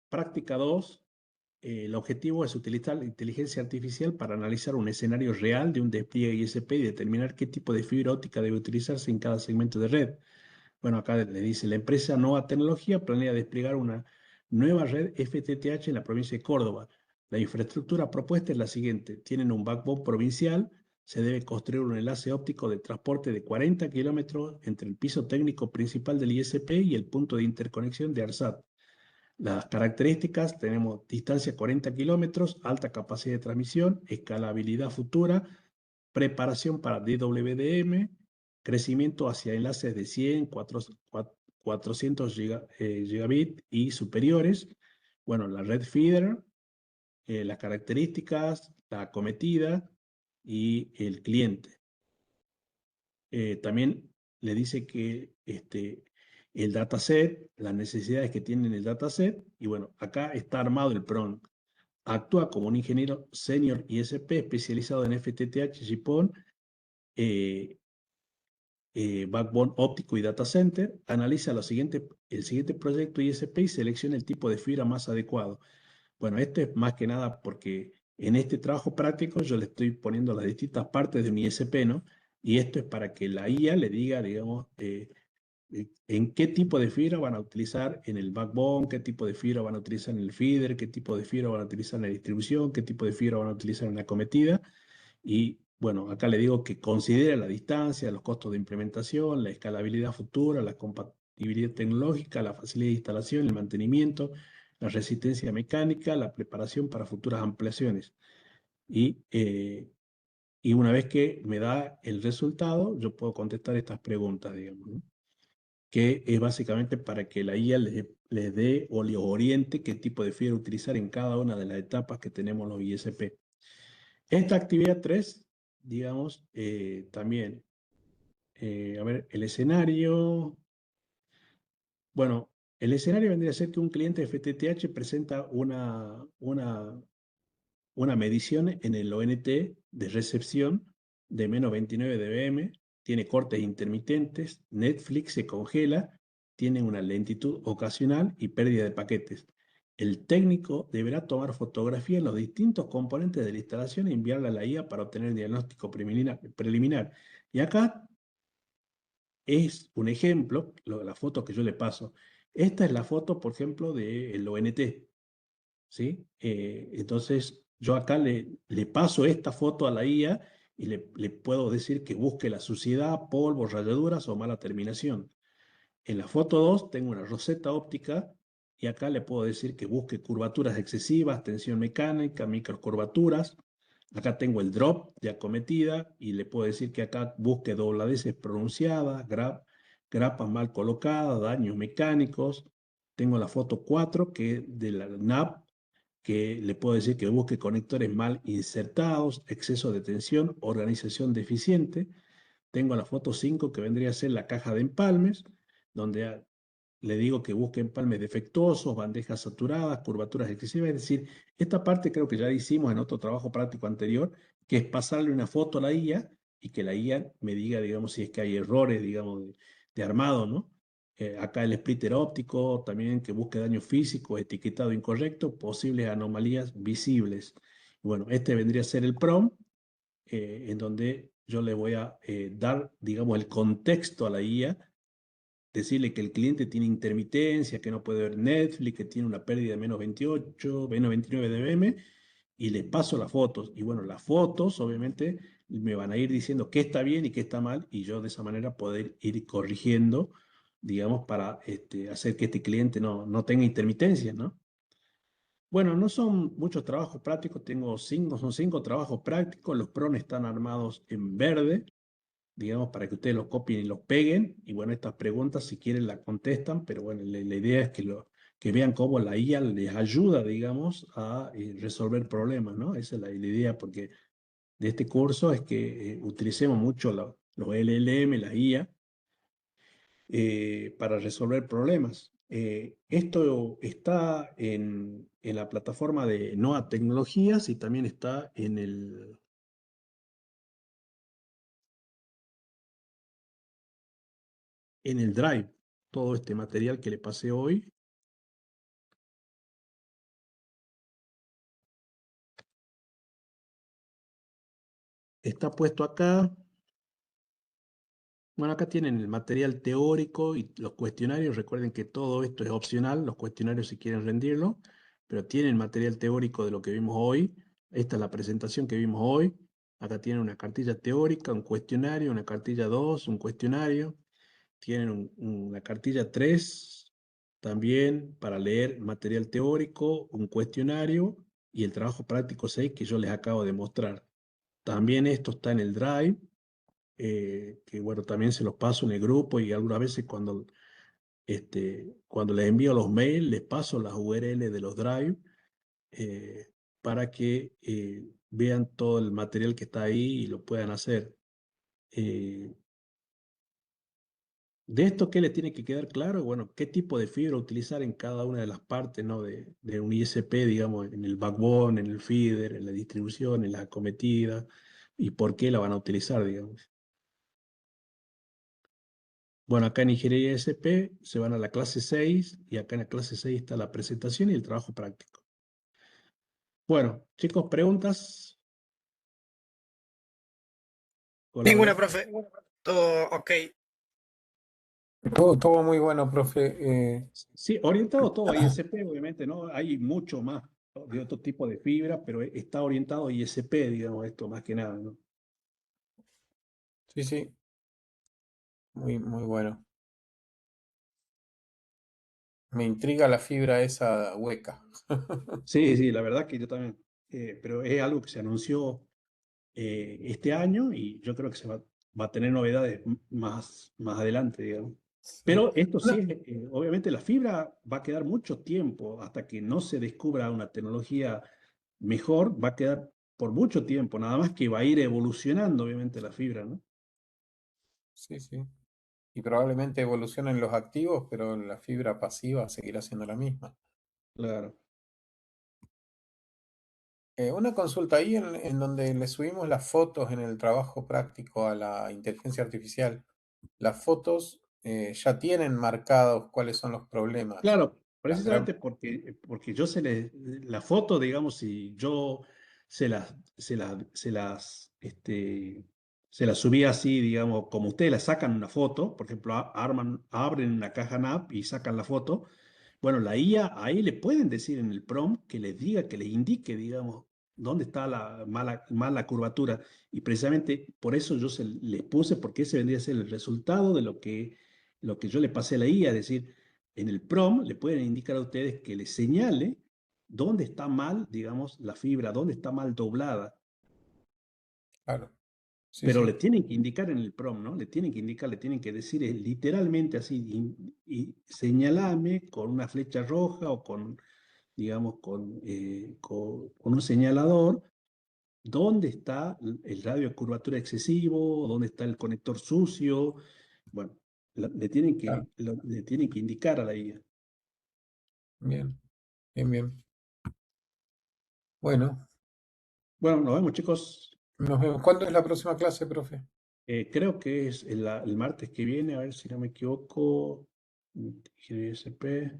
práctica 2, el objetivo es utilizar la inteligencia artificial para analizar un escenario real de un despliegue ISP y determinar qué tipo de fibra óptica debe utilizarse en cada segmento de red. Bueno, acá le dice, la empresa Nova Tecnología planea desplegar una nueva red FTTH en la provincia de Córdoba. La infraestructura propuesta es la siguiente. Tienen un backbone provincial, se debe construir un enlace óptico de transporte de 40 kilómetros entre el piso técnico principal del ISP y el punto de interconexión de ARSAT. Las características, tenemos distancia 40 kilómetros, alta capacidad de transmisión, escalabilidad futura, preparación para DWDM, crecimiento hacia enlaces de 100, 400 gigabit y superiores. Bueno, la red feeder, las características, la acometida y el cliente. También le dice que el dataset, las necesidades que tiene el dataset, y bueno, acá está armado el PROM. Actúa como un ingeniero senior ISP especializado en FTTH, GPON, backbone óptico y data center. Analiza el siguiente proyecto ISP y selecciona el tipo de fibra más adecuado. Bueno, esto es más que nada porque en este trabajo práctico yo le estoy poniendo las distintas partes de mi ISP, ¿no? Y esto es para que la IA le diga, digamos, en qué tipo de fibra van a utilizar en el backbone, qué tipo de fibra van a utilizar en el feeder, qué tipo de fibra van a utilizar en la distribución, qué tipo de fibra van a utilizar en la acometida. Y bueno, acá le digo que considere la distancia, los costos de implementación, la escalabilidad futura, la compatibilidad tecnológica, la facilidad de instalación, el mantenimiento, la resistencia mecánica, la preparación para futuras ampliaciones. Y una vez que me da el resultado, yo puedo contestar estas preguntas, digamos, ¿no? Que es básicamente para que la IA les dé o les oriente qué tipo de fibra utilizar en cada una de las etapas que tenemos los ISP. Esta actividad 3, digamos, también, a ver, el escenario, bueno, el escenario vendría a ser que un cliente de FTTH presenta una medición en el ONT de recepción de menos 29 dBm, tiene cortes intermitentes, Netflix se congela, tiene una lentitud ocasional y pérdida de paquetes. El técnico deberá tomar fotografía en los distintos componentes de la instalación e enviarla a la IA para obtener diagnóstico preliminar. Y acá es un ejemplo, la foto que yo le paso. Esta es la foto, por ejemplo, del ONT. ¿Sí? Entonces, yo acá le paso esta foto a la IA y le puedo decir que busque la suciedad, polvo, rayaduras o mala terminación. En la foto 2 tengo una roseta óptica y acá le puedo decir que busque curvaturas excesivas, tensión mecánica, microcurvaturas. Acá tengo el drop de acometida y le puedo decir que acá busque dobladeces pronunciadas, grapas mal colocadas, daños mecánicos. Tengo la foto 4 que es de la NAP, que le puedo decir que busque conectores mal insertados, exceso de tensión, organización deficiente. Tengo la foto 5 que vendría a ser la caja de empalmes, donde le digo que busque empalmes defectuosos, bandejas saturadas, curvaturas excesivas. Es decir, esta parte creo que ya hicimos en otro trabajo práctico anterior, que es pasarle una foto a la IA y que la IA me diga, digamos, si es que hay errores, digamos, de armado, ¿no? Acá el splitter óptico, también que busque daño físico, etiquetado incorrecto, posibles anomalías visibles. Bueno, este vendría a ser el prompt, en donde yo le voy a dar, digamos, el contexto a la IA, decirle que el cliente tiene intermitencia, que no puede ver Netflix, que tiene una pérdida de menos 28, menos 29 dBm, y le paso las fotos. Y bueno, las fotos obviamente me van a ir diciendo qué está bien y qué está mal, y yo de esa manera poder ir corrigiendo, digamos, para hacer que este cliente no tenga intermitencia, ¿no? Bueno, no son muchos trabajos prácticos, son 5 trabajos prácticos, los PRON están armados en verde, digamos, para que ustedes los copien y los peguen. Y bueno, estas preguntas, si quieren, las contestan, pero bueno, la idea es que vean cómo la IA les ayuda, digamos, a resolver problemas, ¿no? Esa es la idea, porque de este curso es que utilicemos mucho los LLM, la IA, para resolver problemas. Esto está en la plataforma de NOA Tecnologías y también está en el Drive. Todo este material que le pasé hoy está puesto acá. Bueno, acá tienen el material teórico y los cuestionarios. Recuerden que todo esto es opcional, los cuestionarios si quieren rendirlo, pero tienen material teórico de lo que vimos hoy. Esta es la presentación que vimos hoy. Acá tienen una cartilla teórica, un cuestionario, una cartilla 2, un cuestionario. Tienen una cartilla 3 también para leer material teórico, un cuestionario y el trabajo práctico 6 que yo les acabo de mostrar. También esto está en el Drive, que bueno, también se los paso en el grupo y algunas veces cuando les envío los mails, les paso las URL de los Drive, para que vean todo el material que está ahí y lo puedan hacer. De esto, ¿qué les tiene que quedar claro? Bueno, qué tipo de fibra utilizar en cada una de las partes, ¿no? de un ISP, digamos, en el backbone, en el feeder, en la distribución, en la acometida, y por qué la van a utilizar, digamos. Bueno, acá en Ingeniería ISP se van a la clase 6 y acá en la clase 6 está la presentación y el trabajo práctico. Bueno, chicos, ¿preguntas? Hola, Ninguna, hola. profe. Todo ok. Todo muy bueno, profe. Sí, orientado todo a ISP, obviamente, ¿no? Hay mucho más, ¿no?, de otro tipo de fibra, pero está orientado a ISP, digamos, esto más que nada, ¿no? Sí, sí, muy bueno. Me intriga la fibra esa hueca. Sí, sí, la verdad que yo también. Pero es algo que se anunció este año y yo creo que va a tener novedades más adelante, digamos. Sí. Pero esto sí, obviamente la fibra va a quedar mucho tiempo hasta que no se descubra una tecnología mejor, va a quedar por mucho tiempo, nada más que va a ir evolucionando, obviamente, la fibra, ¿no? Sí, sí. Y probablemente evolucionen los activos, pero la fibra pasiva seguirá siendo la misma. Claro. Una consulta ahí en donde le subimos las fotos en el trabajo práctico a la inteligencia artificial. Las fotos ya tienen marcados cuáles son los problemas. Claro, Las gran- precisamente porque yo la foto, digamos, si yo se las subí así, digamos, como ustedes la sacan una foto, por ejemplo, abren una caja NAP y sacan la foto. Bueno, la IA ahí le pueden decir en el prompt que les diga, que les indique, digamos, dónde está la mala curvatura. Y precisamente por eso les puse, porque ese vendría a ser el resultado de lo que yo le pasé a la IA, es decir, en el prompt le pueden indicar a ustedes que les señale dónde está mal, digamos, la fibra, dónde está mal doblada. Claro, sí, Pero sí, le tienen que indicar en el prompt, ¿no? Le tienen que indicar, le tienen que decir literalmente así, y señalame con una flecha roja o digamos, con un señalador, dónde está el radio de curvatura excesivo, dónde está el conector sucio. Bueno, claro. le tienen que indicar a la IA. Bien, bien, bien. Bueno, Bueno, nos vemos, chicos. nos vemos. ¿Cuándo es la próxima clase, profe? Creo que es el martes que viene, a ver si no me equivoco. Ingeniería SP.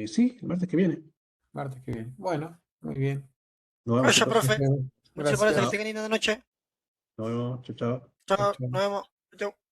Sí, el martes que viene. Martes que viene. Bueno, muy bien. Nos vemos, Vaya, chicos. Nos profe. vemos. Muchas gracias, que Gracias. Chao. tengan linda noche. Nos vemos. Chao, chao. Chao, Chao, chao. nos vemos. Chau.